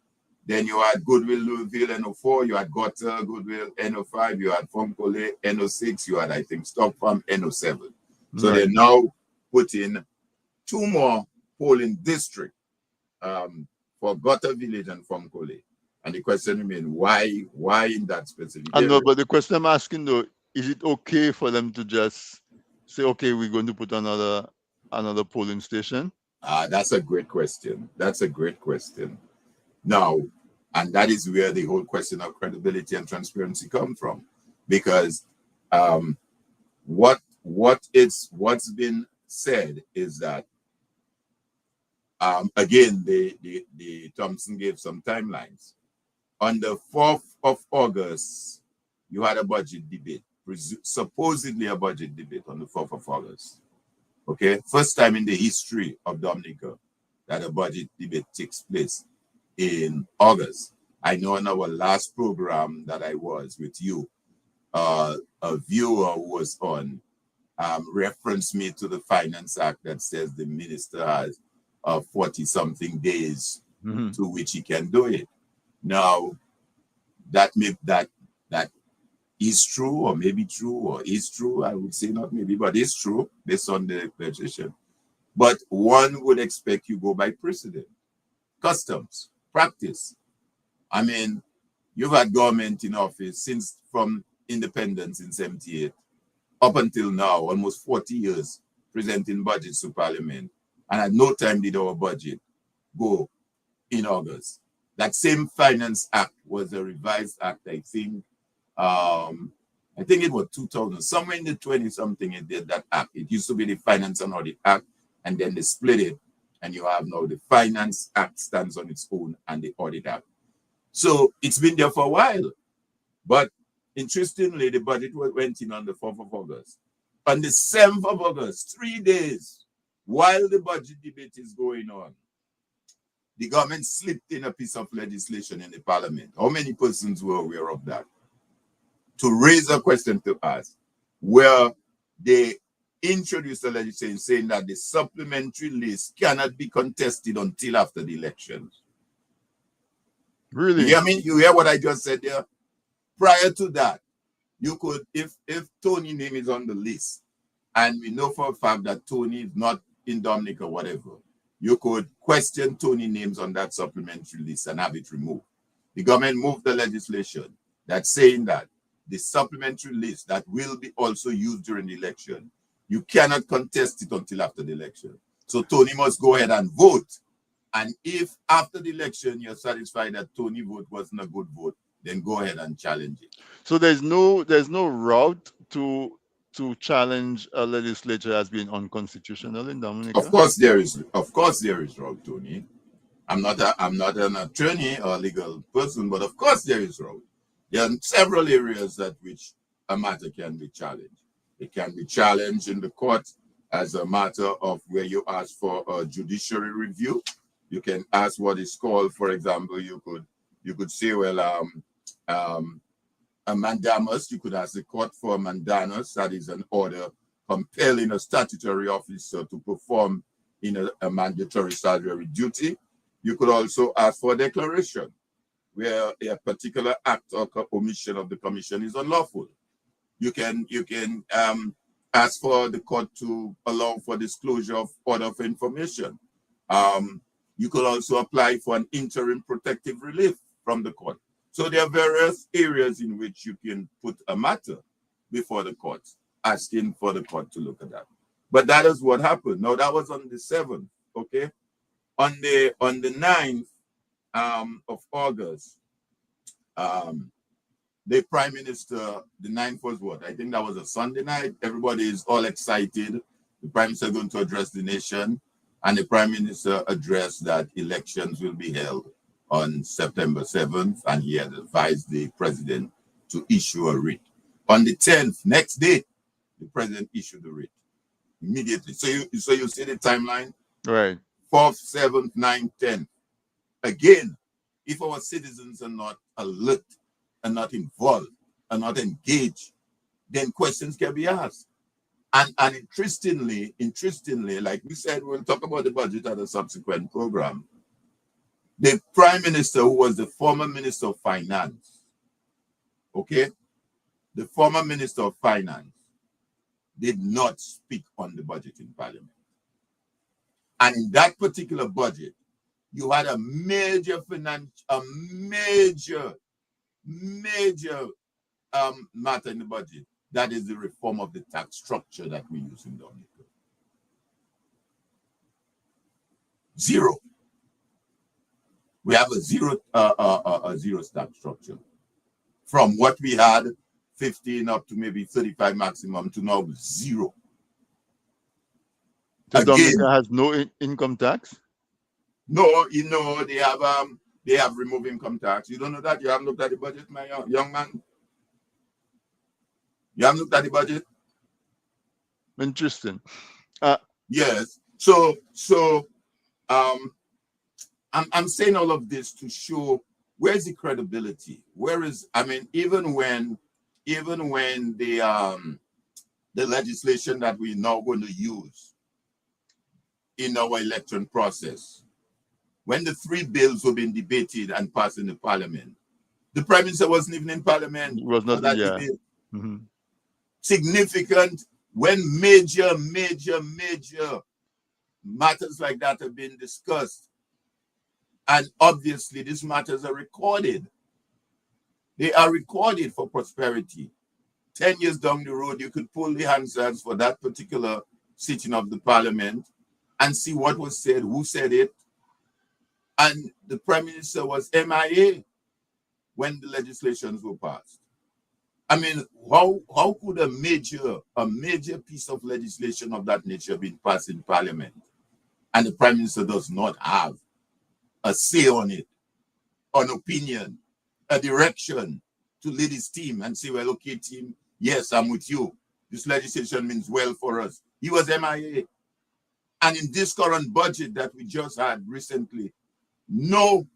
Then you had Goodwill, Louisville, N04. You had Gotter, Goodwill, N05. You had Funkole, N06. You had, I think, Stock Farm, N07. So Right. they're now putting 2 more polling districts for Gotter Village and Funkole. And the question remains, why in that specific I know, area? but the question I'm asking though, is it okay for them to just say, okay, we're going to put another polling station? That's a great question. That's a great question. Now, and that is where the whole question of credibility and transparency come from, because um, what's been said is that again the Thompson gave some timelines. On the 4th of August, you had a budget debate, supposedly a budget debate on the 4th of August. Okay, first time in the history of Dominica that a budget debate takes place in August. I know in our last program that I was with you, a viewer who was on referenced me to the Finance Act that says the minister has 40 something days Mm-hmm. to which he can do it. Now, that is true, or maybe true, or is true. I would say not maybe, but it's true based on the legislation. But one would expect you go by precedent, customs, practice. I mean, you've had government in office since from independence in 78 up until now, almost 40 years, presenting budgets to Parliament. And at no time did our budget go in August. That same Finance Act was a revised act, I think it was 2000, somewhere in the 20 something it did that act. It used to be the Finance and Audit Act, and then they split it, and you have now the Finance Act stands on its own and the Audit Act. So it's been there for a while. But interestingly, the budget went in on the 4th of August. On the 7th of August, 3 days while the budget debate is going on, the government slipped in a piece of legislation in the parliament. How many persons were aware of that? To raise a question to us, where they introduced a legislation saying that the supplementary list cannot be contested until after the elections. You Really? hear me? You hear what I just said there? Prior to that, you could, if Tony's name is on the list, and we know for a fact that Tony is not in Dominica or whatever, you could question Tony names on that supplementary list and have it removed. The government moved the legislation that's saying that the supplementary list that will be also used during the election, you cannot contest it until after the election. So Tony must go ahead and vote. And if after the election you're satisfied that Tony vote wasn't a good vote, then go ahead and challenge it. So there's no route to challenge a legislature as being unconstitutional in Of Dominica? course there is, Rob Tony. I'm not an attorney or legal person, but of course there is road. There are several areas that which a matter can be challenged. It can be challenged in the court as a matter of where you ask for a judiciary review. You can ask what is called, for example, you could say, well, a mandamus. You could ask the court for a mandamus, that is an order compelling a statutory officer to perform in a mandatory statutory duty. You could also ask for a declaration where a particular act or omission of the commission is unlawful. You can ask for the court to allow for disclosure of order of information. You could also apply for an interim protective relief from the court. So there are various areas in which you can put a matter before the courts, asking for the court to look at that. But that is what happened. Now that was on the 7th, okay? On the 9th of August, the Prime Minister, the 9th was what? I think that was a Sunday night. Everybody is all excited. The Prime Minister going to address the nation, and the Prime Minister addressed that elections will be held on September 7th, and he had advised the President to issue a writ. On the 10th, next day, the President issued the writ immediately. So you see the timeline? Right. 4th, 7th, 9th, 10th. Again, if our citizens are not alert, are not involved, are not engaged, then questions can be asked. And interestingly, like we said, we'll talk about the budget at a subsequent program. The Prime Minister, who was the former Minister of Finance, okay, the former Minister of Finance did not speak on the budget in Parliament. And in that particular budget, you had a major matter in the budget. That is the reform of the tax structure that we use in Dominica. Zero. We have a zero tax structure. From what we had, 15 up to maybe 35 maximum, to now zero. So Again, Dominica has no income tax? No, they have removed income tax. You don't know that? You haven't looked at the budget, my young man? You haven't looked at the budget? Interesting. Yes. So I'm saying all of this to show where's the credibility? Even when the legislation that we're now going to use in our election process, when the 3 bills were being debated and passed in the Parliament, the Prime Minister wasn't even in Parliament Was not, for that yeah. debate. Mm-hmm. Significant when major matters like that have been discussed. And obviously, these matters are recorded. They are recorded for prosperity. 10 years down the road, you could pull the answers for that particular sitting of the Parliament and see what was said, who said it. And the Prime Minister was MIA when the legislations were passed. I mean, how could a major piece of legislation of that nature be passed in Parliament and the Prime Minister does not have a say on it, an opinion, a direction to lead his team and say, well, okay, team, yes, I'm with you. This legislation means well for us. He was MIA. And in this current budget that we just had recently, no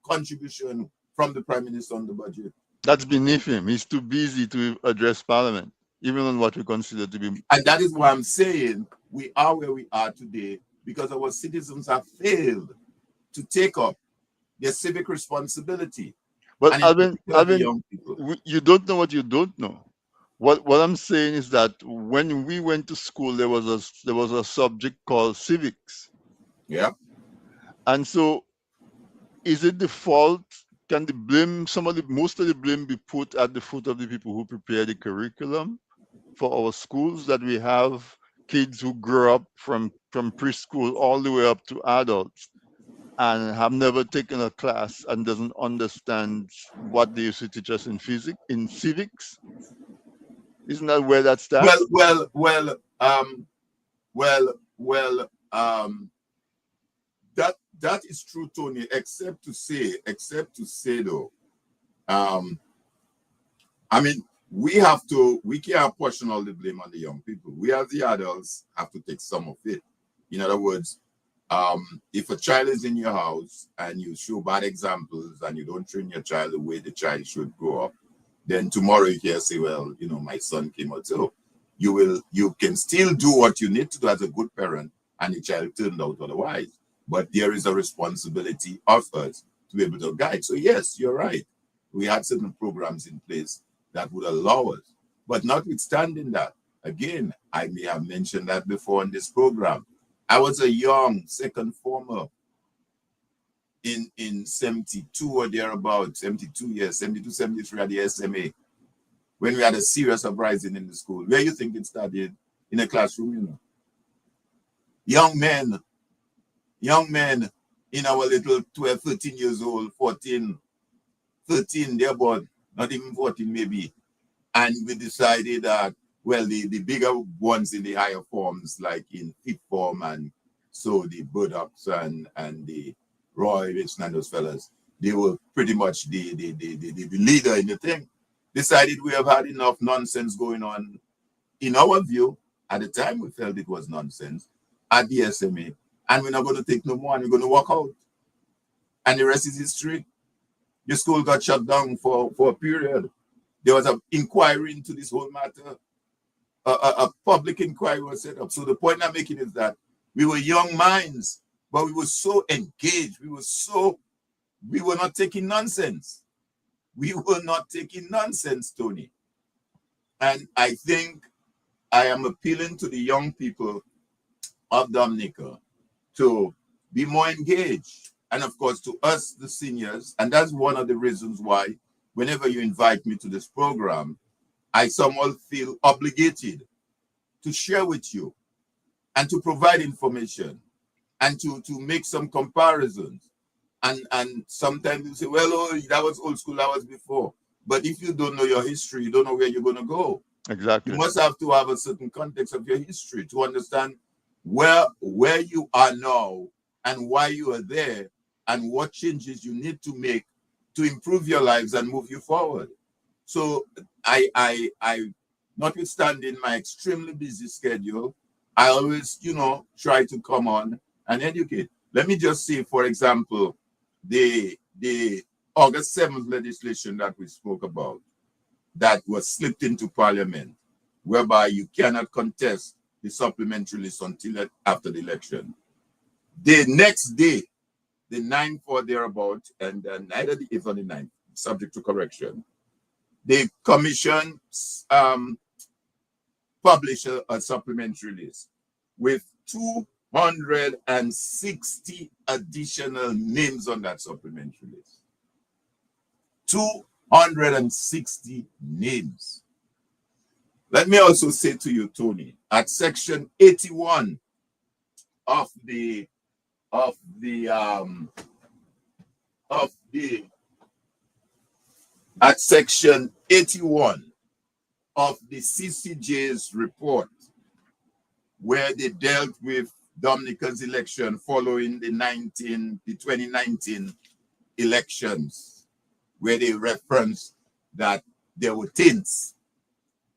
contribution from the Prime Minister on the budget. That's beneath him. He's too busy to address Parliament, even on what we consider to be. And that is why I'm saying we are where we are today, because our citizens have failed to take up their civic responsibility. But Alvin, you don't know what you don't know. What I'm saying is that when we went to school, there was a subject called civics. Yeah. And so, is it the fault? Can most of the blame be put at the foot of the people who prepare the curriculum for our schools, that we have kids who grow up from preschool all the way up to adults and have never taken a class and doesn't understand what they used to teach us in civics? Isn't that where that starts? That is true, Tony, except to say though, we can't portion all the blame on the young people. We as the adults have to take some of it. In other words, if a child is in your house and you show bad examples and you don't train your child the way the child should grow up, then tomorrow you can say, well, my son came out. So you can still do what you need to do as a good parent, and the child turned out otherwise. But there is a responsibility of us to be able to guide. So yes, you're right. We had certain programs in place that would allow us. But notwithstanding that, again, I may have mentioned that before in this program, I was a young second former in 72 or thereabout, 72 years, 72, 73 at the SMA, when we had a serious uprising in the school. Where you think it started? In a classroom, you know. Young men in our little 12, 13 years old, 14, 13, thereabout, not even 14 maybe. And we decided that, well, the bigger ones in the higher forms, like in fifth form, and so the Bulldogs and the Roy Wilson and those fellas, they were pretty much the leader in the thing. Decided we have had enough nonsense going on. In our view, at the time, we felt it was nonsense at the SMA, and we're not going to take no more, and we're going to walk out. And the rest is history. The school got shut down for a period. There was an inquiry into this whole matter. A public inquiry was set up. So the point I'm making is that we were young minds, but we were so engaged. We were not taking nonsense. We were not taking nonsense, Tony. And I think I am appealing to the young people of Dominica to be more engaged. And of course, to us, the seniors. And that's one of the reasons why whenever you invite me to this program, I somehow feel obligated to share with you and to provide information and to make some comparisons. And sometimes you say, well, oh, that was old school, that was before. But if you don't know your history, you don't know where you're going to go. Exactly. You must have to have a certain context of your history to understand where you are now and why you are there and what changes you need to make to improve your lives and move you forward. So I notwithstanding my extremely busy schedule, I always, try to come on and educate. Let me just say, for example, the August 7th legislation that we spoke about that was slipped into Parliament, whereby you cannot contest the supplementary list until after the election. The next day, the 9th or thereabout, and neither the 8th or the 9th, subject to correction, the commission published a supplementary list with 260 additional names on that supplementary list. 260 names. Let me also say to you, Tony, at section 81 of the at section 81 of the CCJ's report, where they dealt with Dominica's election following the 2019 elections, where they referenced that there were taints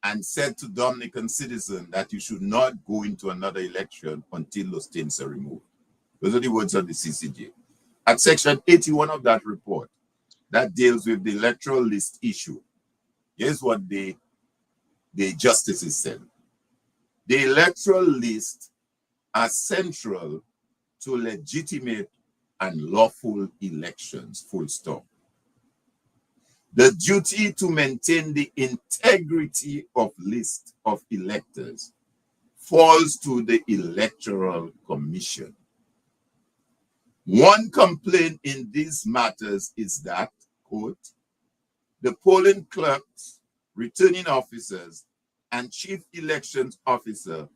and said to Dominican citizens that you should not go into another election until those taints are removed. Those are the words of the CCJ. At section 81 of that report, that deals with the electoral list issue, here's what the justices said. The electoral list are central to legitimate and lawful elections, full stop. The duty to maintain the integrity of list of electors falls to the Electoral Commission. One complaint in these matters is that, quote, the polling clerks, returning officers, and chief elections officer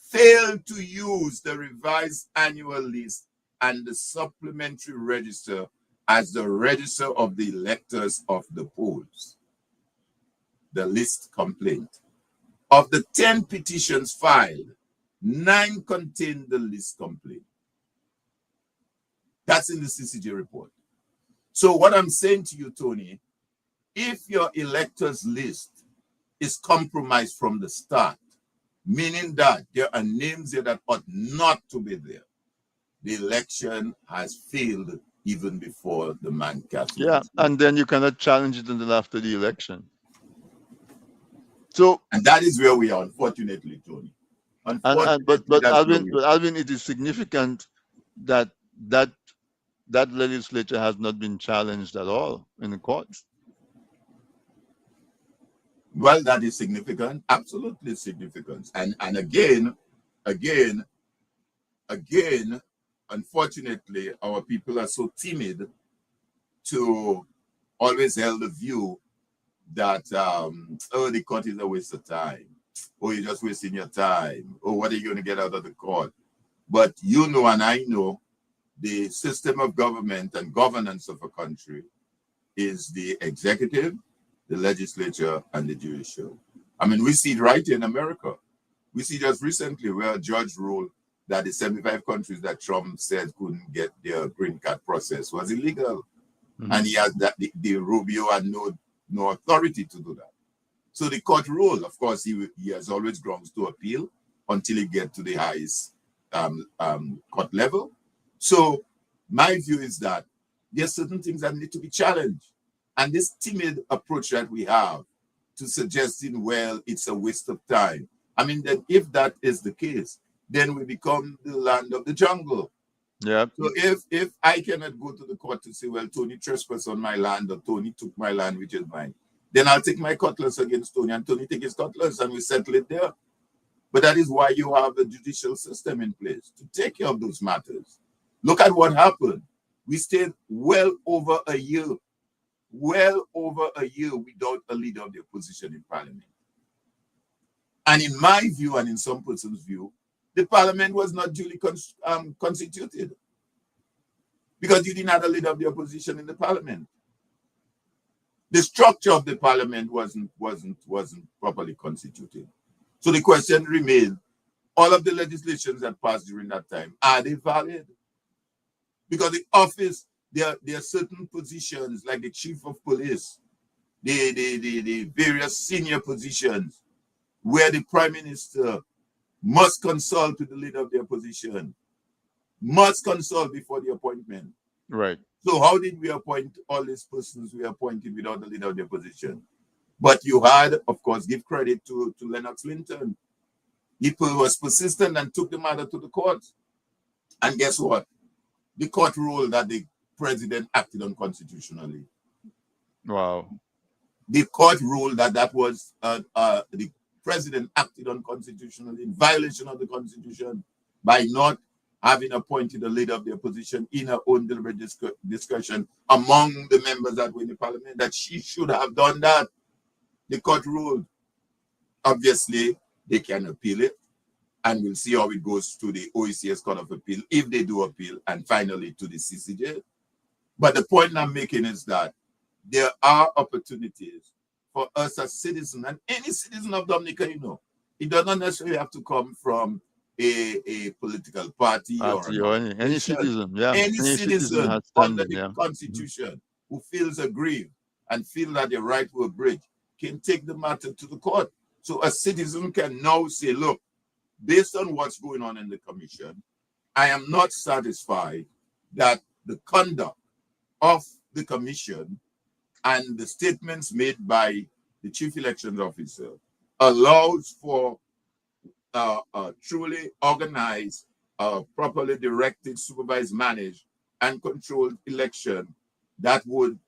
failed to use the revised annual list and the supplementary register as the register of the electors of the polls. The list complaint. Of the 10 petitions filed, 9 contain the list complaint. That's in the CCJ report. So what I'm saying to you, Tony, if your electors list is compromised from the start, meaning that there are names there that ought not to be there, the election has failed even before the man cast. Yeah, and then you cannot challenge it until after the election. So, and that is where we are, unfortunately, Tony. But Alvin, it is significant that legislature has not been challenged at all in the courts. Well, that is significant, absolutely significant. And again, unfortunately, our people are so timid to always held the view that, oh, the court is a waste of time. Oh, you're just wasting your time. Oh, what are you going to get out of the court? But you know, and I know, the system of government and governance of a country is the executive, the legislature, and the judicial. I mean, we see it right here in America. We see just recently where a judge ruled that the 75 countries that Trump said couldn't get their green card process was illegal. And he has that the Rubio had no authority to do that. So the court ruled. Of course, he has always grounds to appeal until he gets to the highest court level. So my view is that there are certain things that need to be challenged. And this timid approach that we have to suggesting, well, it's a waste of time. I mean, that if that is the case, then we become the land of the jungle. Yeah. So if I cannot go to the court to say, well, Tony trespassed on my land, or Tony took my land, which is mine, then I'll take my cutlass against Tony, and Tony take his cutlass, and we settle it there. But that is why you have a judicial system in place to take care of those matters. Look at what happened. We stayed well over a year without a leader of the opposition in parliament. And in my view, and in some person's view, the parliament was not duly constituted because you didn't have a leader of the opposition in the parliament. The structure of the parliament wasn't properly constituted. So the question remains, all of the legislations that passed during that time, are they valid? Because the office, there are certain positions like the chief of police, the various senior positions where the prime minister must consult with the leader of the opposition, must consult before the appointment. Right. So how did we appoint all these persons we appointed without the leader of the opposition? But you had, of course, give credit to Lennox Linton. He was persistent and took the matter to the court. And guess what? The court ruled that the president acted unconstitutionally. Wow. The court ruled that was the president acted unconstitutionally in violation of the Constitution by not having appointed a leader of the opposition in her own deliberate discretion among the members that were in the parliament, that she should have done that. The court ruled. Obviously, they can appeal it, and we'll see how it goes to the OECS Court of Appeal, if they do appeal, and finally to the CCJ. But the point I'm making is that there are opportunities for us as citizens, and any citizen of Dominica, it does not necessarily have to come from a political party or any citizen, yeah. Any citizen has under standing, the yeah. Constitution who feels aggrieved and feels that their right to a bridge can take the matter to the court. So a citizen can now say, look, based on what's going on in the commission, I am not satisfied that the conduct of the commission and the statements made by the chief elections officer allows for a truly organized, properly directed, supervised, managed, and controlled election that would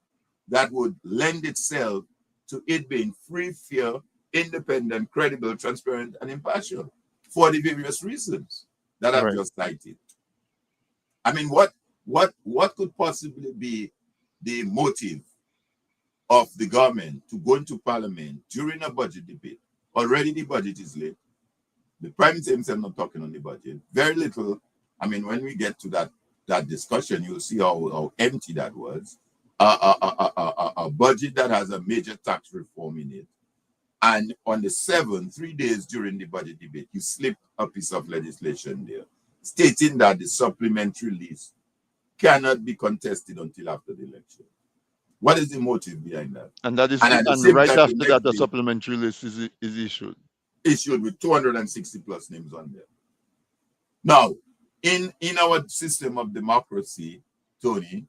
lend itself to it being free, fair, independent, credible, transparent, and impartial for the various reasons that I've just cited. I mean, what could possibly be the motive of the government to go into parliament during a budget debate? Already the budget is late. The prime minister himself not talking on the budget. Very little. I mean, when we get to that discussion, you'll see how empty that was. A budget that has a major tax reform in it. And on the 7th, 3 days during the budget debate, you slip a piece of legislation there, stating that the supplementary list cannot be contested until after the election. What is the motive behind that? And that is, and right after that, the supplementary list is issued. Issued with 260 plus names on there. Now, in our system of democracy, Tony,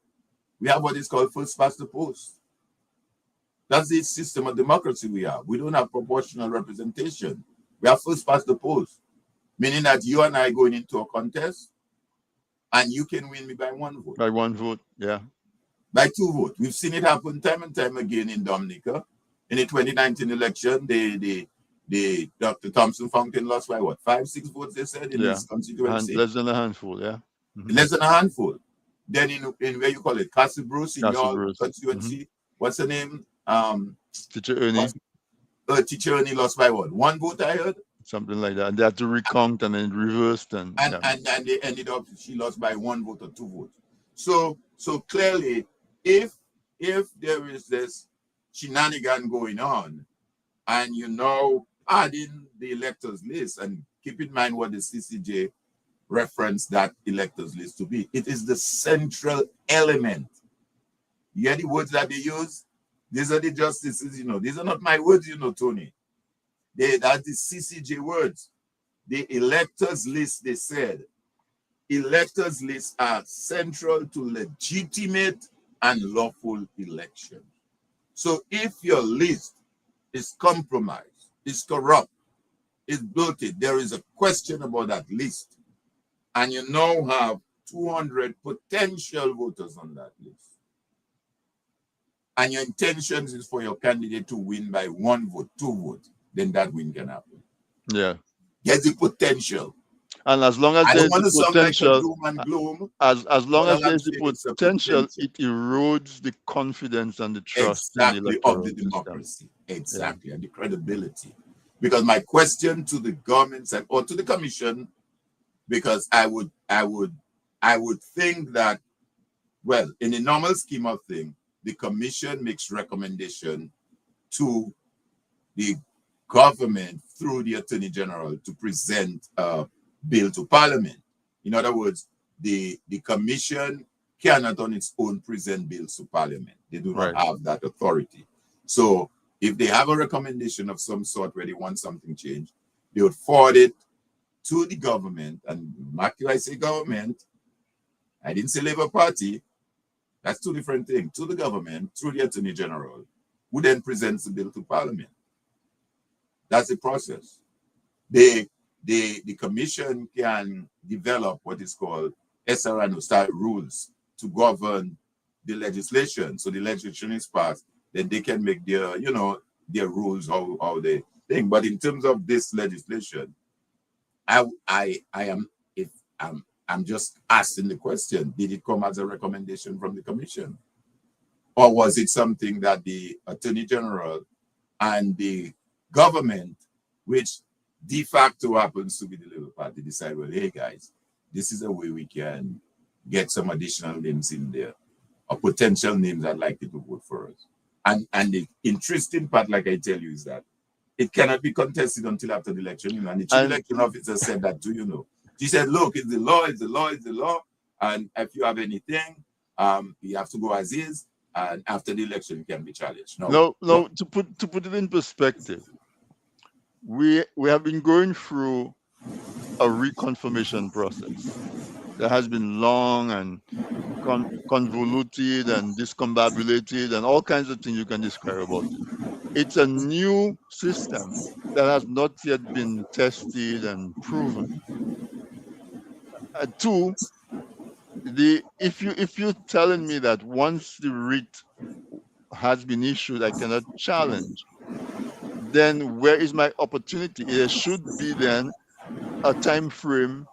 we have what is called first past the post. That's the system of democracy we have. We don't have proportional representation. We have first past the post, meaning that you and I going into a contest, and you can win me by 1 vote. By 1 vote, yeah. By 2 votes. We've seen it happen time and time again in Dominica. In the 2019 election, Dr. Thompson Fountain lost by what, 5-6 votes, they said, in his constituency? Less than a handful, yeah. Hmm. less than a handful. Then in where you call it, Castle Bruce in Castle your Bruce. Hmm. constituency, what's the name? Teacher Ernie, What's, teacher only lost by what? One vote I heard, something like that. And they had to recount and then reversed and yeah. and they ended up she lost by one vote or two votes. So clearly, if there is this shenanigan going on, and you know adding the electors list, and keep in mind what the CCJ reference that electors list to be. It is the central element. You hear the words that they use? These are the justices, you know. These are not my words, you know, Tony. That's the CCJ words. The electors list, they said, electors lists are central to legitimate and lawful election. So if your list is compromised, is corrupt, is bloated, there is a question about that list, and you now have 200 potential voters on that list, and your intentions is for your candidate to win by one vote, two votes, then that win can happen. Yeah. There's the potential. And as long as I don't there's want the to sound like a potential, doom and gloom, as long but as all I'm there's the saying is a potential, potential. it erodes the confidence and the trust in the Exactly, of the electoral system. democracy. Yeah. Exactly, and the credibility. Because my question to the government or to the commission, because I would think that, well, in the normal scheme of things, the commission makes recommendation to the government through the attorney general to present a bill to parliament. In other words, the commission cannot on its own present bills to parliament. They do not Right. have that authority. So if they have a recommendation of some sort where they want something changed, they would forward it to the government. And mark you, I say government, I didn't say Labour Party. That's two different things. To the government, through the attorney general, who then presents the bill to parliament. That's the process. The commission can develop what is called SRN style rules to govern the legislation. So the legislation is passed, then they can make their, you know, their rules how they think. But in terms of this legislation, I am, if I'm just asking the question, did it come as a recommendation from the commission? Or was it something that the attorney general and the government, which de facto happens to be the Labour Party, decide, well, hey guys, this is a way we can get some additional names in there, or potential names that likely to vote for us. And the interesting part, like I tell you, is that it cannot be contested until after the election. You know, and the chief And election officer said that too, you know. She said, look, it's the law, it's the law, it's the law. And if you have anything, you have to go as is. And after the election, it can be challenged. no, to put it in perspective, we have been going through a reconfirmation process that has been long and convoluted and discombobulated and all kinds of things you can describe about it. It's a new system that has not yet been tested and proven. Two, if you're telling me that once the writ has been issued, I cannot challenge, then where is my opportunity? There should be then a time frame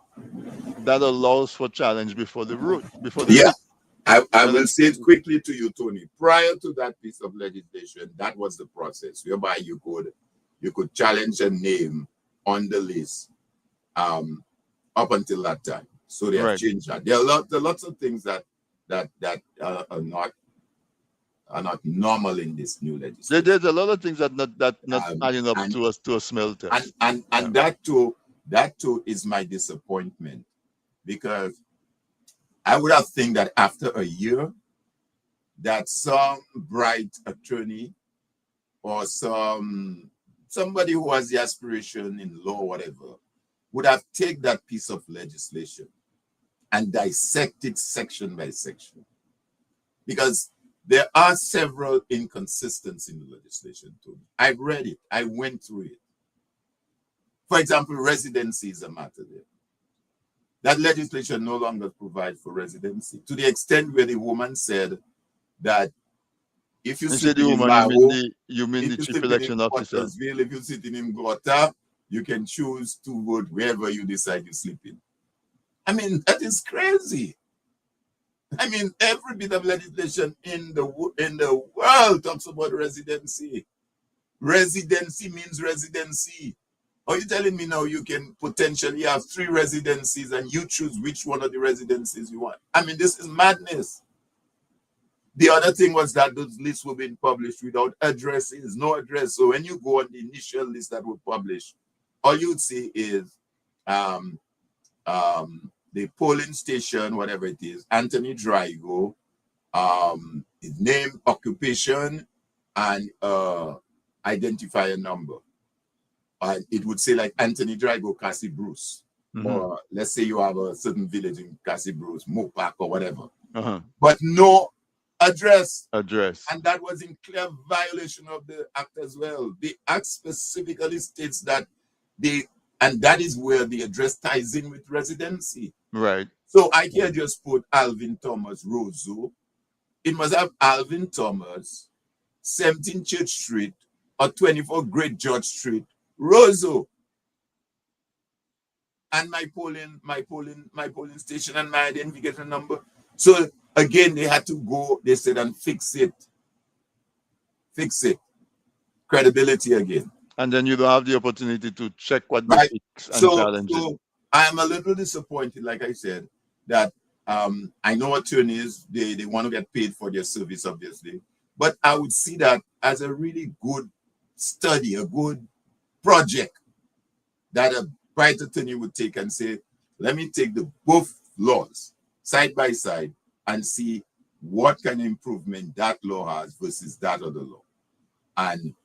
that allows for challenge before the root, before the Yeah, writ. I You will say it understand? quickly to you, Tony. Prior to that piece of legislation, that was the process whereby you could challenge a name on the list up until that time. So they have Right. changed that. There are lots of things that are not normal in this new legislation. There's a lot of things that not Um, adding up and to a smell and test. and Yeah. and that too is my disappointment, because I would have think that after a year that some bright attorney or somebody who has the aspiration in law, whatever, would have taken that piece of legislation and dissect it section by section. Because there are several inconsistencies in the legislation too. I read it, I went through it. For example, residency is a matter there. That legislation no longer provides for residency, to the extent where the woman said that if you're You say the sleeping in woman, Maho, you mean if the you're chief sleeping in election officer. Pottersville, if you're sitting in Gotha, you can choose to vote wherever you decide you sleep in. I mean, that is crazy. I mean, every bit of legislation in the world talks about residency. Residency means residency. Are you telling me now you can potentially have 3 residencies and you choose which one of the residencies you want? I mean, this is madness. The other thing was that those lists were being published without addresses, no address. So when you go on the initial list that were published, all you'd see is um, the polling station, whatever it is, Anthony Drigo, his name, occupation, and identifier number. It would say like Anthony Drigo, Cassie Bruce. Or let's say you have a certain village in Cassie Bruce, Mopak or whatever. But no address. And that was in clear violation of the act as well. The act specifically states that and that is where the address ties in with residency. Right. So I can't just put Alvin Thomas Roseau. It must have Alvin Thomas, 17 Church Street, or 24 Great George Street, Roseau. And my polling station and my identification number. So again, they had to go, they said, and fix it. Fix it. Credibility again. And then you don't have the opportunity to check what they fix and challenge it. So I'm a little disappointed, like I said, that I know attorneys, they want to get paid for their service, obviously. But I would see that as a really good study, a good project that a bright attorney would take and say, let me take the both laws side by side and see what kind of improvement that law has versus that other law. And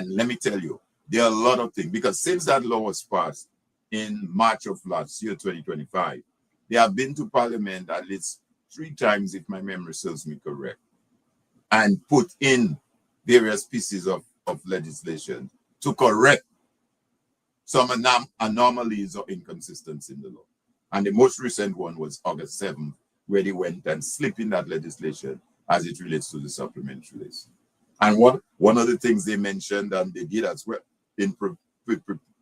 let me tell you, there are a lot of things, because since that law was passed in March of last year, 2025, they have been to Parliament at least 3 times, if my memory serves me correct, and put in various pieces of legislation to correct some anomalies or inconsistencies in the law. And the most recent one was August 7th, where they went and slipped in that legislation as it relates to the supplementary list. And one of the things they mentioned, and they did as well in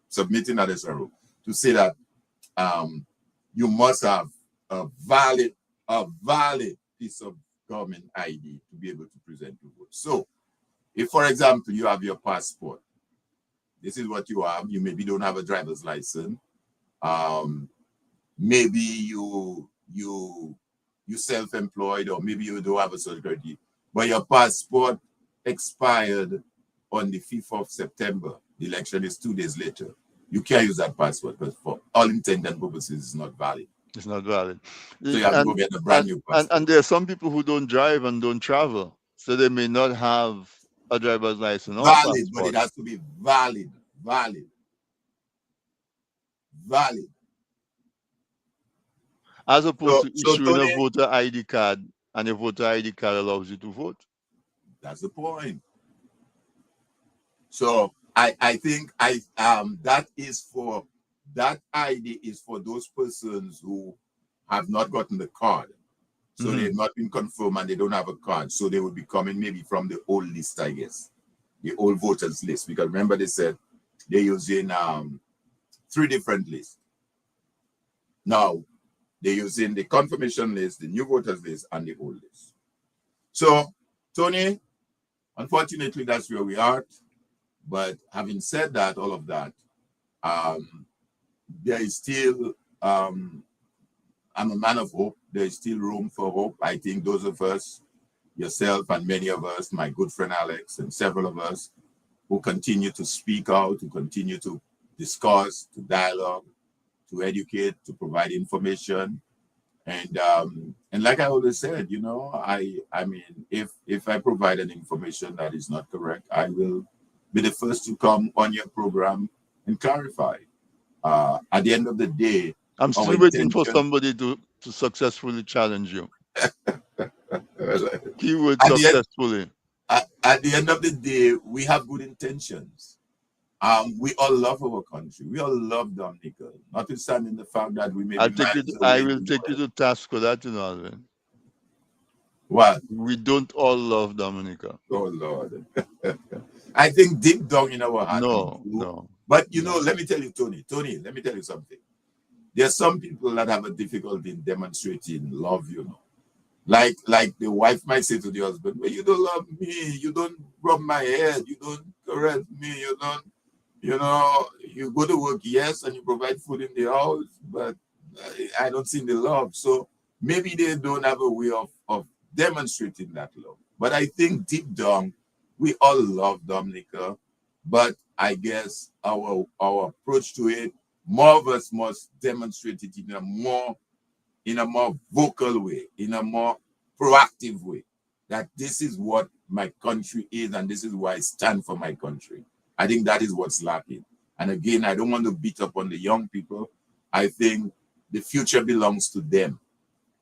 submitting that SRO, to say that you must have a valid piece of government ID to be able to present to vote. So, if, for example, you have your passport, this is what you have. You maybe don't have a driver's license. Maybe you self-employed, or maybe you don't have a social security, but your passport expired on the 5th of September. The election is 2 days later. You can't use that passport because for all intent and purposes, it's not valid. It's not valid. So you have to go get a brand new passport. And there are some people who don't drive and don't travel, so they may not have a driver's license or valid, passport. but it has to be valid. As opposed to issuing a voter ID card, and a voter ID card allows you to vote. That's the point. So I think that ID is for those persons who have not gotten the card. So they've not been confirmed and they don't have a card. So they will be coming maybe from the old list, I guess. The old voters list. Because remember they said they're using 3 different lists. Now, they're using the confirmation list, the new voters list, and the old list. So, Tony, unfortunately, that's where we are. But having said that, all of that, there is still, I'm a man of hope. There is still room for hope. I think those of us, yourself and many of us, my good friend Alex and several of us, who continue to speak out, who continue to discuss, to dialogue, to educate, to provide information. And like I always said, you know, I mean, if I provide an information that is not correct, I will be the first to come on your program and clarify. At the end of the day, I'm still waiting for somebody to successfully challenge you. Keyword successfully. At the end of the day, we have good intentions. We all love our country. We all love Dominica. Notwithstanding the fact that we may I will take you to task for that, you know, Alvin. What? We don't all love Dominica. Oh, Lord. I think deep down in our heart. No. But, you know, let me tell you, Tony, let me tell you something. There's some people that have a difficulty in demonstrating love, you know. Like the wife might say to the husband, well, you don't love me, you don't rub my head, you don't caress me, you don't, you know, you go to work, yes, and you provide food in the house, but I don't see the love. So maybe they don't have a way of demonstrating that love. But I think deep down, we all love Dominica, but I guess our approach to it, more of us must demonstrate it in a more vocal way, in a more proactive way, that this is what my country is and this is why I stand for my country. I think that is what's lacking. And again, I don't want to beat up on the young people. I think the future belongs to them.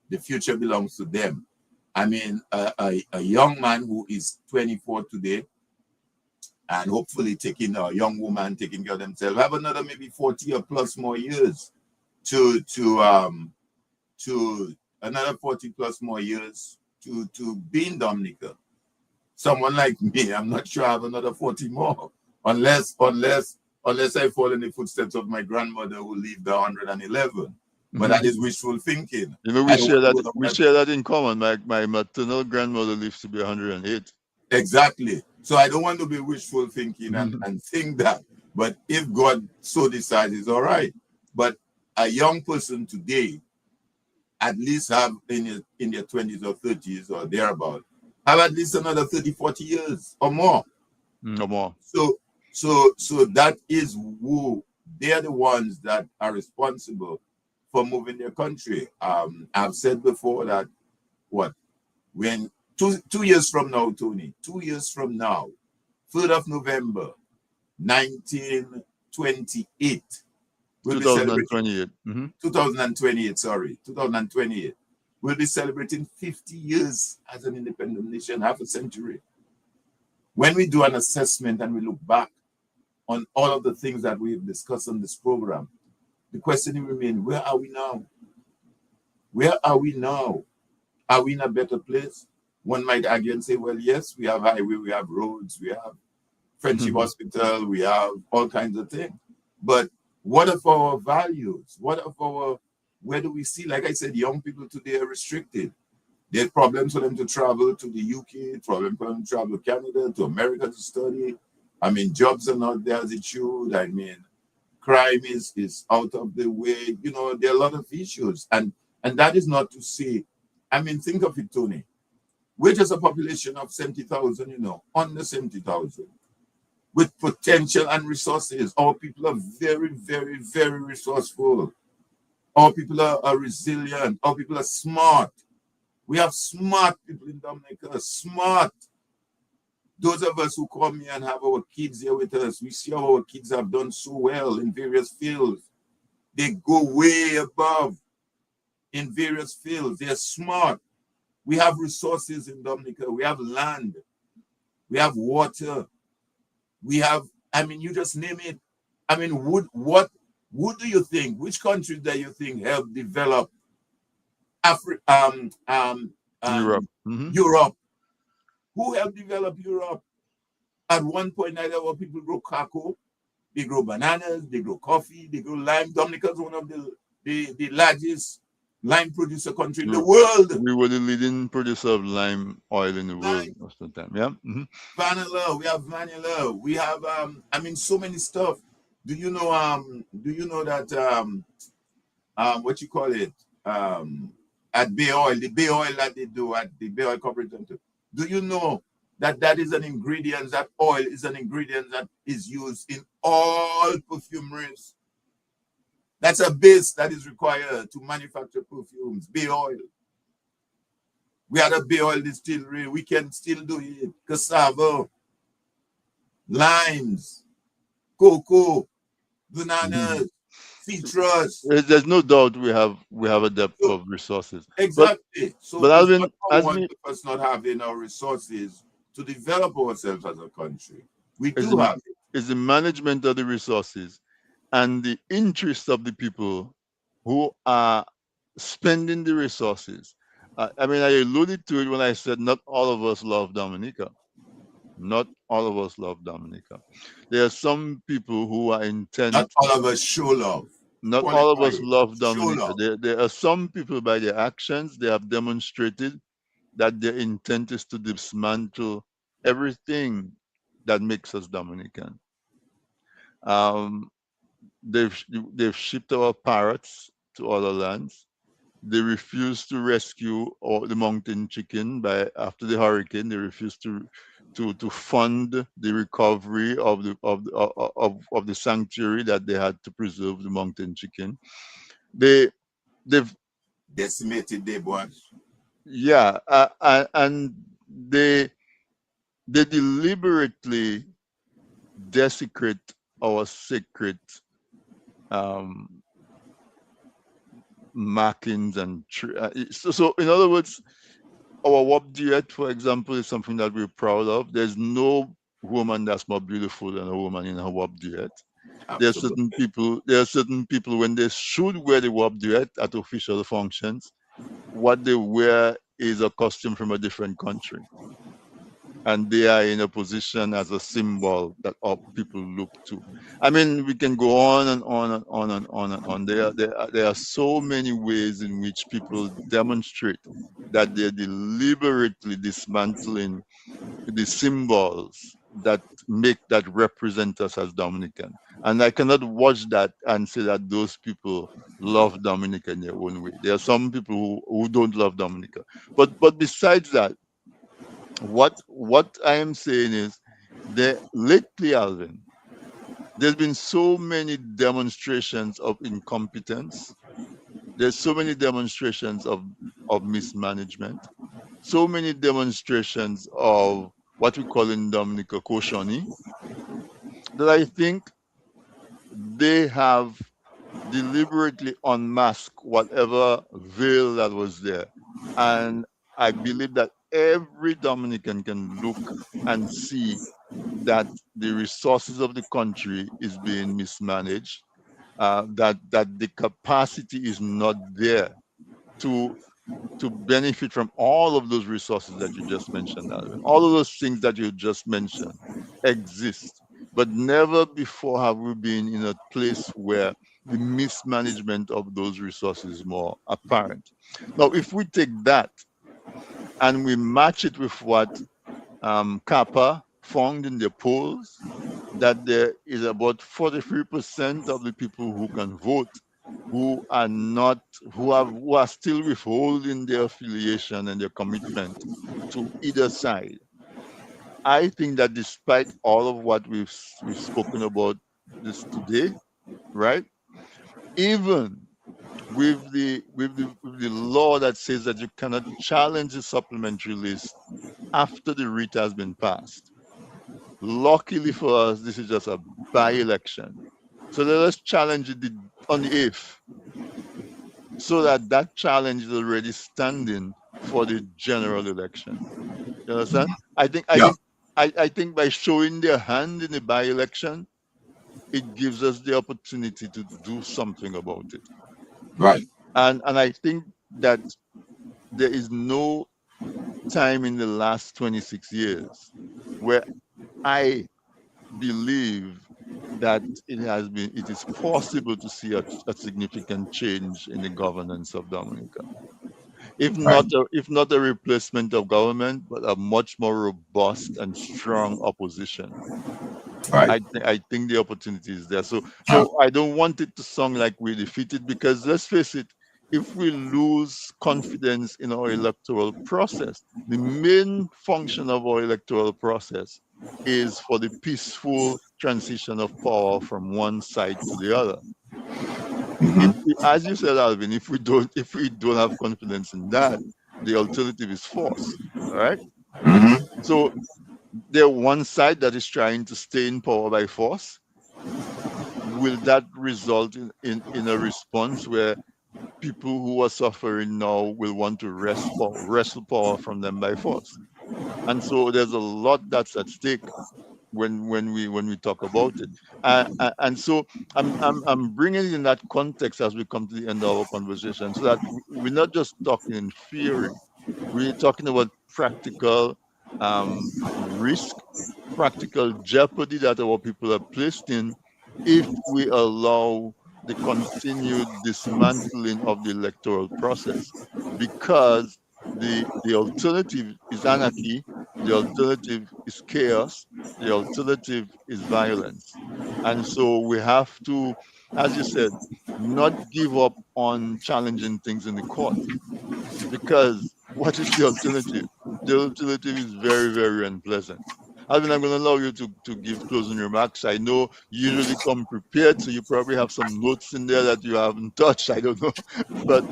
The future belongs to them. I mean, a young man who is 24 today and hopefully taking a young woman taking care of themselves have another maybe 40 or plus more years to another 40 plus more years to be in Dominica. Someone like me, I'm not sure I have another 40 more, unless I fall in the footsteps of my grandmother who lived 111. But that is wishful thinking. You know, I don't want to go down we that. share that in common. My maternal grandmother lives to be 108. Exactly. So I don't want to be wishful thinking and think that. But if God so decides, it's all right. But a young person today at least have in their 20s or 30s or thereabout, have at least another 30, 40 years or more. No more. So that is who they're the ones that are responsible for moving their country. I've said before that what when 2 years from now, Tony, 2 years from now, 3rd of November, 1928, we'll be celebrating 2028. 2028, sorry, 2028. We'll be celebrating 50 years as an independent nation, half a century. When we do an assessment and we look back on all of the things that we've discussed on this program, the question remains, where are we now? Where are we now? Are we in a better place? One might argue and say, well, yes, we have highway, we have roads, we have Friendship Hospital, we have all kinds of things. But what of our values? What of our, where do we see, like I said, young people today are restricted. There's problems for them to travel to the UK, problem for them to travel to Canada, to America to study. I mean, jobs are not there as it should. I mean, crime is out of the way. You know, there are a lot of issues. And that is not to say, I mean, think of it, Tony. We're just a population of 70,000, you know, under 70,000, with potential and resources. Our people are very, very, very resourceful. Our people are resilient. Our people are smart. We have smart people in Dominica, smart. Those of us who come here and have our kids here with us, we see how our kids have done so well in various fields. They go way above in various fields. They're smart. We have resources in Dominica. We have land. We have water. We have, I mean, you just name it. I mean, what do you think? Which countries do you think help develop Europe. Europe? Who helped develop Europe? At one point, our people grow cocoa, they grow bananas, they grow coffee, they grow lime. Dominica is one of the largest lime producer country in the world. We were the leading producer of lime oil in the world Lime, most of the time. Yeah. vanilla, we have vanilla, we have I mean so many stuff. Do you know that what you call it? At Bay Oil, the Bay Oil that they do at the Bay Oil Corporate Center. Do you know that that is an ingredient, that oil is an ingredient that is used in all perfumeries? That's a base that is required to manufacture perfumes, Bay Oil. We had a Bay Oil distillery, we can still do it. Cassava, limes, cocoa, bananas, citrus. There's no doubt we have a depth So, of resources. exactly. So But it's not Alvin, for one of us not having our resources to develop ourselves as a country. We is do the, have it. is the management of the resources and the interest of the people who are spending the resources. I mean, I alluded to it when I said not all of us love Dominica. Not all of us love Dominica. There are some people who are Not intent. all of us show love. Not all of Qualify us it. love Show Dominica. love. There are some people, by their actions, they have demonstrated that their intent is to dismantle everything that makes us Dominican. Um, they've they've shipped our parrots to other lands. They refused to rescue all the mountain chicken by after the hurricane. They refused to fund the recovery of the sanctuary that they had to preserve the mountain chicken. They they've Decimated the bush. yeah and they deliberately desecrate our sacred um, markings so in other words, our WAP duet, for example, is something that we're proud of. There's no woman that's more beautiful than a woman in a WAP duet. Absolutely. There are certain people when they should wear the WAP duet at official functions, what they wear is a costume from a different country. And they are in a position as a symbol that all people look to. I mean, we can go on and on and on and on and on. There are so many ways in which people demonstrate that they're deliberately dismantling the symbols that represent us as Dominican. And I cannot watch that and say that those people love Dominica in their own way. There are some people who don't love Dominica. But besides that, what I am saying is that lately, Alvin, there's been so many demonstrations of incompetence. There's so many demonstrations of mismanagement, so many demonstrations of what we call in Dominica koshoni, that I think they have deliberately unmasked whatever veil that was there. And I believe that every Dominican can look and see that the resources of the country is being mismanaged, that the capacity is not there to to benefit from all of those resources that you just mentioned, Alvin. All of those things that you just mentioned exist. But never before have we been in a place where the mismanagement of those resources is more apparent. Now, if we take that and we match it with what Kappa found in the polls, that there is about 43% of the people who can vote who are not who are still withholding their affiliation and their commitment to either side. I think that despite all of what we've spoken about this today, right? Even with the law that says that you cannot challenge the supplementary list after the writ has been passed. Luckily for us, this is just a by-election. So let us challenge it on the 8th so that that challenge is already standing for the general election. You understand? Yeah. I think by showing their hand in the by-election, it gives us the opportunity to do something about it. Right. And I think that there is no time in the last 26 years where I believe that it is possible to see a significant change in the governance of Dominica. Right. If not a replacement of government, but a much more robust and strong opposition. Right. I think the opportunity is there. Yeah. So I don't want it to sound like we're defeated, because let's face it, if we lose confidence in our electoral process, the main function of our electoral process is for the peaceful transition of power from one side to the other. As you said, Alvin, if we don't have confidence in that, the alternative is force. All right. Hmm. So there one side that is trying to stay in power by force. Will that result in a response where people who are suffering now will want to wrestle power from them by force? And so there's a lot that's at stake when we talk about it. And so I'm bringing it in that context as we come to the end of our conversation, so that we're not just talking in theory. We're talking about practical risk, practical jeopardy that our people are placed in if we allow the continued dismantling of the electoral process, because the alternative is anarchy, the alternative is chaos, the alternative is violence. And so we have to, as you said, not give up on challenging things in the court, because what is the alternative? The alternative is very, very unpleasant. Alvin, I'm going to allow you to give closing remarks. I know you usually come prepared, so you probably have some notes in there that you haven't touched. I don't know. But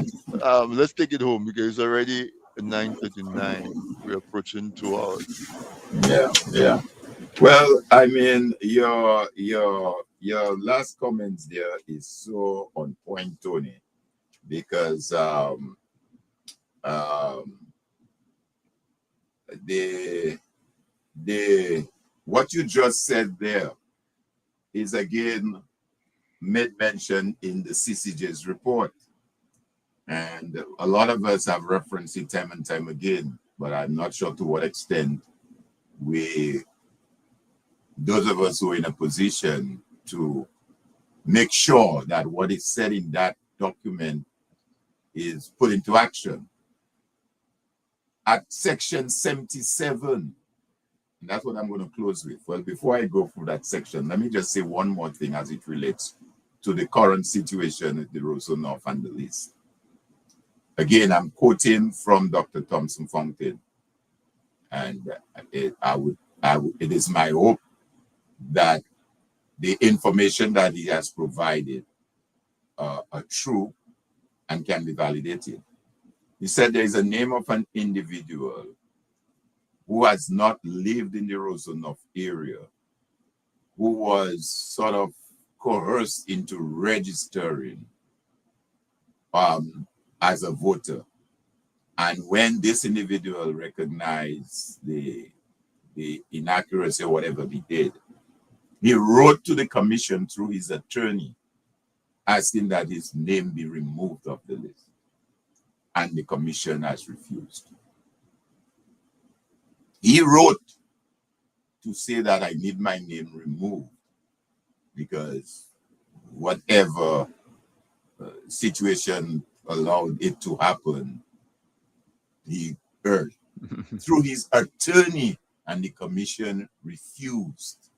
let's take it home, because it's already 9:39. We're approaching 2 hours. Yeah, yeah. Well, I mean, your last comments there is so on point, Tony, because um, the the what you just said there is again made mention in the CCJ's report, and a lot of us have referenced it time and time again. But I'm not sure to what extent we, those of us who are in a position to make sure that what is said in that document is put into action. At section 77, and that's what I'm going to close with. Well, before I go through that section, let me just say one more thing as it relates to the current situation at the Roseau North and the list. Again, I'm quoting from Dr. Thompson Fountain, and it is my hope that the information that he has provided are true and can be validated. He said there is a name of an individual who has not lived in the Roseau North area, who was sort of coerced into registering as a voter. And when this individual recognized the inaccuracy or whatever he did, he wrote to the commission through his attorney asking that his name be removed off the list. And the commission has refused. He wrote to say that I need my name removed because whatever situation allowed it to happen, he heard through his attorney, and the commission refused.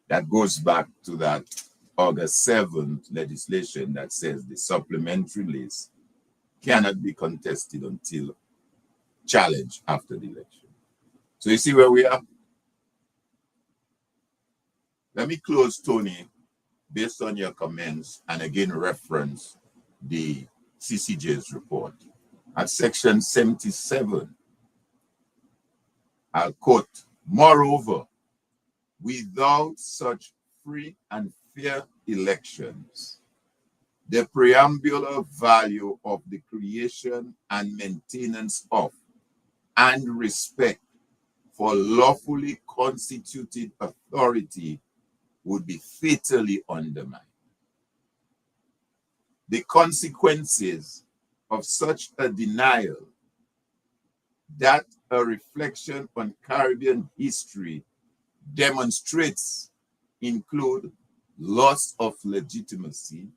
That goes back to that August 7th legislation that says the supplementary list cannot be contested until challenged after the election. So you see where we are? Let me close, Tony, based on your comments, and again reference the CCJ's report. At section 77, I'll quote, "Moreover, without such free and fair elections, the preambular value of the creation and maintenance of and respect for lawfully constituted authority would be fatally undermined. The consequences of such a denial, that a reflection on Caribbean history demonstrates, include loss of legitimacy,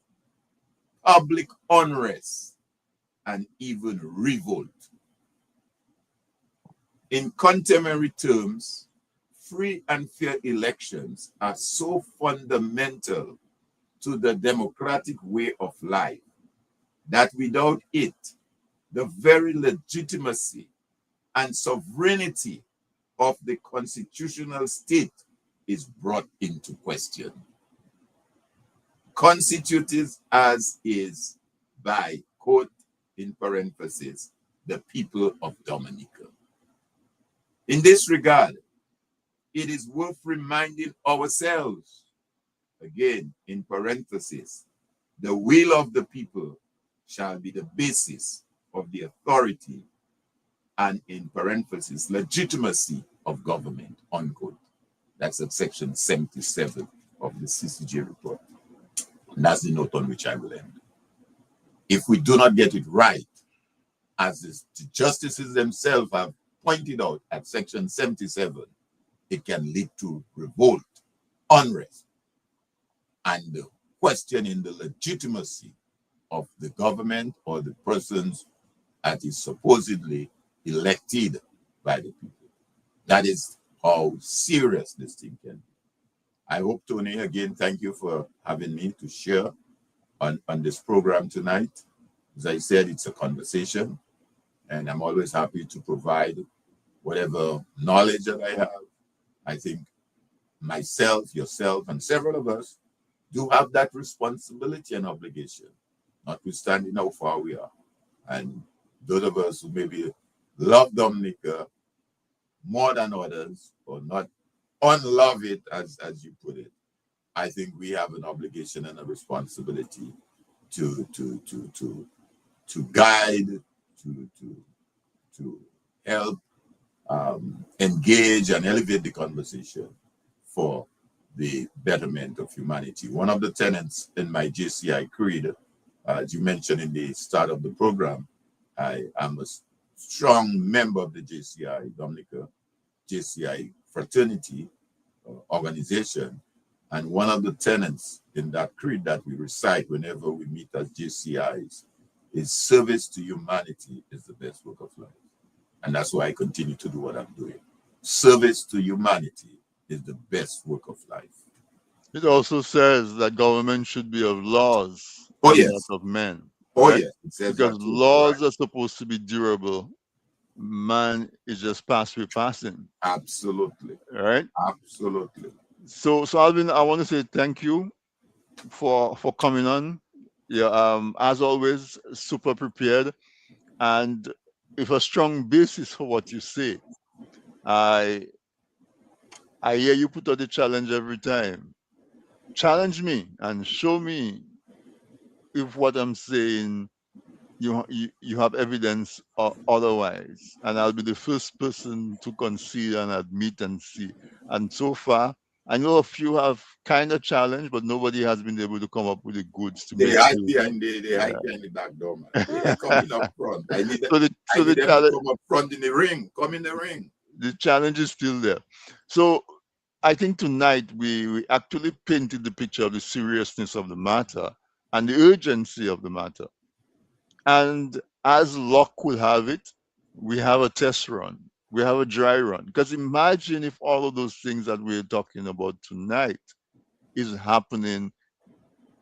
public unrest, and even revolt. In contemporary terms, free and fair elections are so fundamental to the democratic way of life that without it, the very legitimacy and sovereignty of the constitutional state is brought into question. Constituted as is by, quote, in parentheses, the people of Dominica. In this regard, it is worth reminding ourselves, again, in parentheses, the will of the people shall be the basis of the authority and, in parentheses, legitimacy of government, unquote. That's at section 77 of the CCJ report. And that's the note on which I will end. If we do not get it right, as the justices themselves have pointed out at section 77, it can lead to revolt, unrest, and questioning the legitimacy of the government or the persons that is supposedly elected by the people. That is how serious this thing can be. I hope, Tony, again, thank you for having me to share on this program tonight. As I said, it's a conversation, and I'm always happy to provide whatever knowledge that I have. I think myself, yourself, and several of us do have that responsibility and obligation, notwithstanding how far we are. And those of us who maybe love Dominica more than others, or not unlove it, as you put it, I think we have an obligation and a responsibility to guide, to help engage and elevate the conversation for the betterment of humanity. One of the tenets in my JCI creed, as you mentioned in the start of the program, I am a strong member of the JCI, Dominica JCI fraternity organization. And one of the tenets in that creed that we recite whenever we meet as JCIs is service to humanity is the best work of life. And that's why I continue to do what I'm doing. Service to humanity is the best work of life. It also says that government should be of laws Oh, and not yes. of men, Oh, right? yes. It says Because that too. Right. laws are supposed to be durable. Man is just pass with passing, Absolutely. right? Absolutely. So Alvin, I want to say thank you for coming on. Yeah, as always, super prepared and with a strong basis for what you say. I I hear you put out the challenge every time. Challenge me and show me if what I'm saying you have evidence or otherwise, and I'll be the first person to concede and admit and see. And so far, I know a few have kind of challenged, but nobody has been able to come up with the goods to They make hide you. behind they hide behind the back door, man. They ain't coming up front. I So need them to come up front in the ring. Come in the ring. the challenge is still there. So I think tonight we actually painted the picture of the seriousness of the matter and the urgency of the matter. And as luck will have it, we have a test run. We have a dry run. Because imagine if all of those things that we're talking about tonight is happening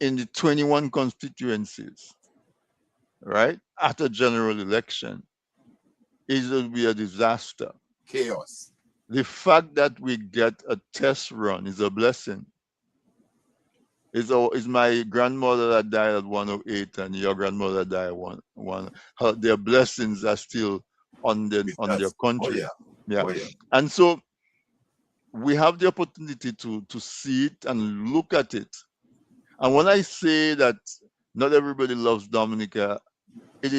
in the 21 constituencies, right? At a general election, it will be a disaster. Chaos. The fact that we get a test run is a blessing. Is my grandmother that died at 108 and your grandmother died at one. Their blessings are still With on their us. Oh country. yeah. Yeah. Oh yeah. And so we have the opportunity to see it and look at it. And when I say that not everybody loves Dominica, it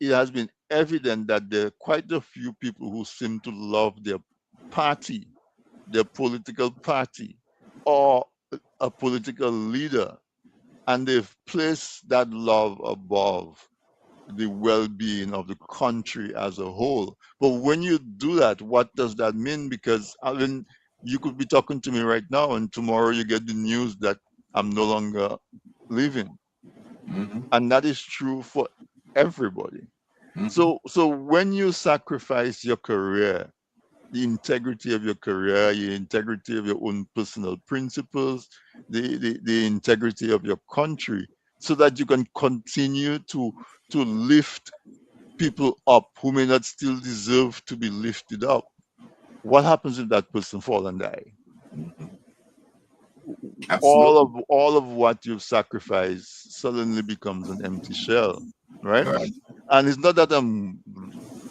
has been evident that there are quite a few people who seem to love their party, their political party, or a political leader, and they've placed that love above the well-being of the country as a whole. But when you do that, what does that mean? Because I mean, you could be talking to me right now, and tomorrow you get the news that I'm no longer living, Mm-hmm. and that is true for everybody. Mm-hmm. So when you sacrifice your career, the integrity of your career, the integrity of your own personal principles, the integrity of your country, so that you can continue to lift people up who may not still deserve to be lifted up. What happens if that person fall and die? Mm-hmm. Absolutely. All of what you've sacrificed suddenly becomes an empty shell, right? Correct. And it's not that I'm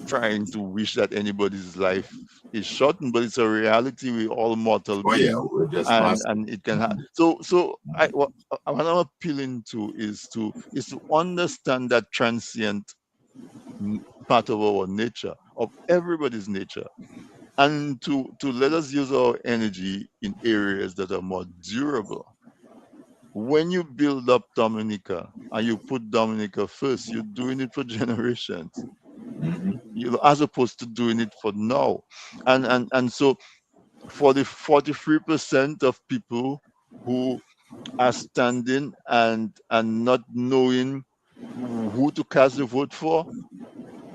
trying to wish that anybody's life is shortened, but it's a reality. We all mortal Oh yeah. beings, We're just passing. and it can Mm-hmm. happen. So what I'm appealing to is to understand that transient part of our nature, of everybody's nature, and to let us use our energy in areas that are more durable. When you build up Dominica and you put Dominica first, you're doing it for generations, Mm-hmm. as opposed to doing it for now. And so for the 43% of people who are standing and not knowing who to cast the vote for.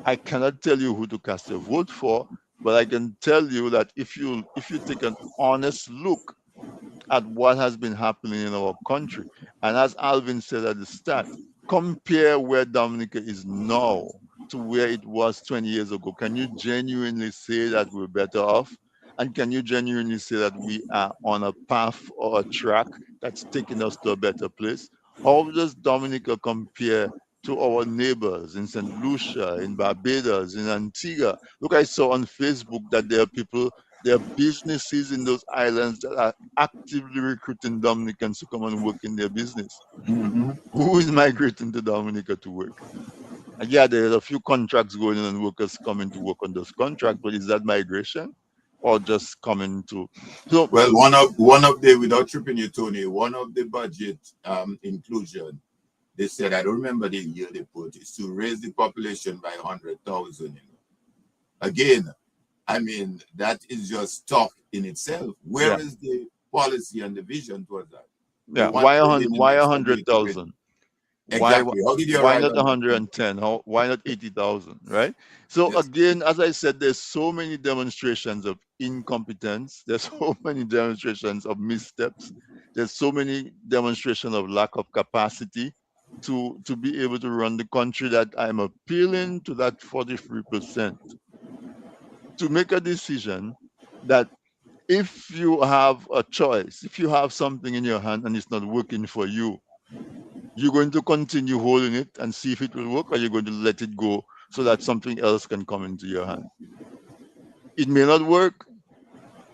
I cannot tell you who to cast a vote for, but I can tell you that if you take an honest look at what has been happening in our country, and as Alvin said at the start, compare where Dominica is now to where it was 20 years ago. Can you genuinely say that we're better off? And can you genuinely say that we are on a path or a track that's taking us to a better place? How does Dominica compare to our neighbors in St. Lucia, in Barbados, in Antigua? Look, I saw on Facebook that there are businesses in those islands that are actively recruiting Dominicans to come and work in their business. Hmm. Who is migrating to Dominica to work? And yeah, there's a few contracts going on and workers coming to work on those contracts, but is that migration or just coming to? So Well, one of the, without tripping you, Tony, one of the budget inclusion, they said, I don't remember the year they put, is to raise the population by 100,000. Again, I mean, that is just talk in itself. Where yeah, is the policy and the vision towards that? We yeah. want Why to a win hundred? the Why a next hundred administration. thousand? Why Exactly. How did you why arrive not on that number? 110? Why not 80,000? Right? So Yes. again, as I said, there's so many demonstrations of incompetence. There's so many demonstrations of missteps. There's so many demonstrations of lack of capacity to be able to run the country that I'm appealing to that 43% to make a decision that if you have a choice, if you have something in your hand and it's not working for you, you're going to continue holding it and see if it will work, or you're going to let it go so that something else can come into your hand. It may not work,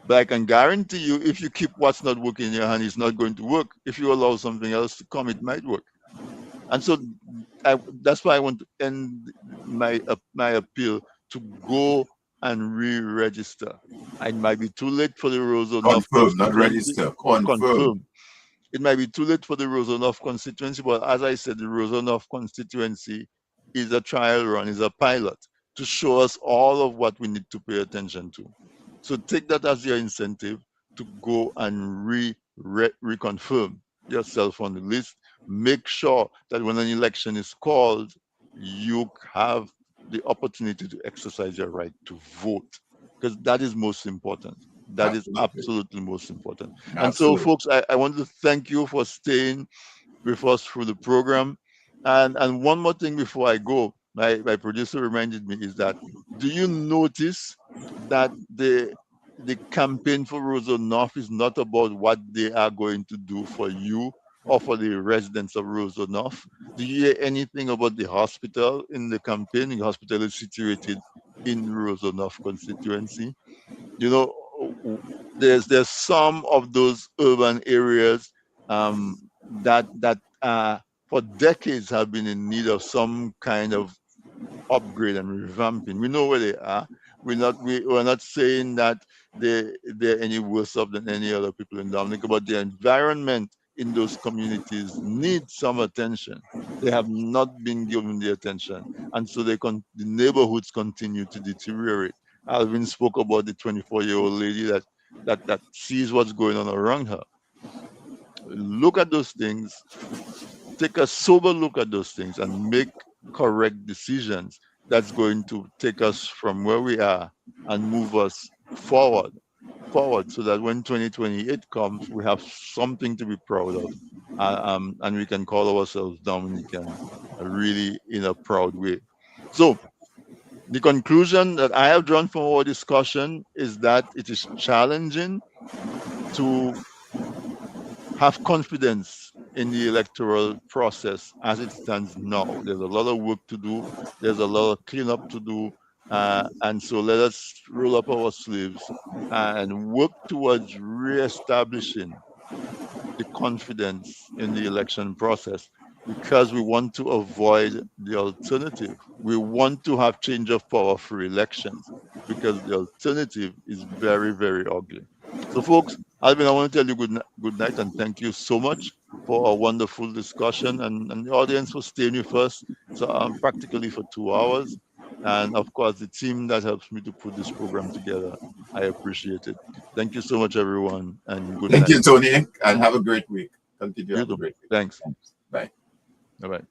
but I can guarantee you, if you keep what's not working in your hand, it's not going to work. If you allow something else to come, it might work. And so that's why I want to end my appeal to go and re-register. It might be too late for the Rosanov Confirm, not constituency. register. Confirm. Confirm. It might be too late for the Rosanov constituency, but as I said, the Rosanov constituency is a trial run, is a pilot to show us all of what we need to pay attention to. So take that as your incentive to go and reconfirm yourself on the list. Make sure that when an election is called, you have the opportunity to exercise your right to vote, because that is most important. That is Absolutely. absolutely most important. And so, Absolutely. folks, I want to thank you for staying with us through the program. And one more thing before I go, my producer reminded me is that, do you notice that the campaign for Roseau North is not about what they are going to do for you or for the residents of Roseau North? Do you hear anything about the hospital in the campaign? The hospital is situated in Roseau North constituency. You know, there's some of those urban areas that for decades have been in need of some kind of upgrade and revamping. We know where they are. We're not saying that they're any worse off than any other people in Dominica, but the environment in those communities needs some attention. They have not been given the attention, and so the neighborhoods continue to deteriorate. Alvin spoke about the 24-year-old lady that sees what's going on around her. Look at those things, take a sober look at those things and make correct decisions that's going to take us from where we are and move us forward so that when 2028 comes, we have something to be proud of, and we can call ourselves Dominican really in a proud way. So the conclusion that I have drawn from our discussion is that it is challenging to have confidence in the electoral process as it stands now. There's a lot of work to do. There's a lot of cleanup to do. And so let us roll up our sleeves and work towards reestablishing the confidence in the election process, because we want to avoid the alternative. We want to have change of power for elections, because the alternative is very, very ugly. So, folks, Alvin, I want to tell you good night and thank you so much for a wonderful discussion, and the audience for staying with us. So, practically for 2 hours. And of course, the team that helps me to put this program together, I appreciate it. Thank you so much, everyone, and good Thank night. you, Tony, and have a great week. Continue. You Have a too. great week. Thanks. Thanks. Bye. Bye bye.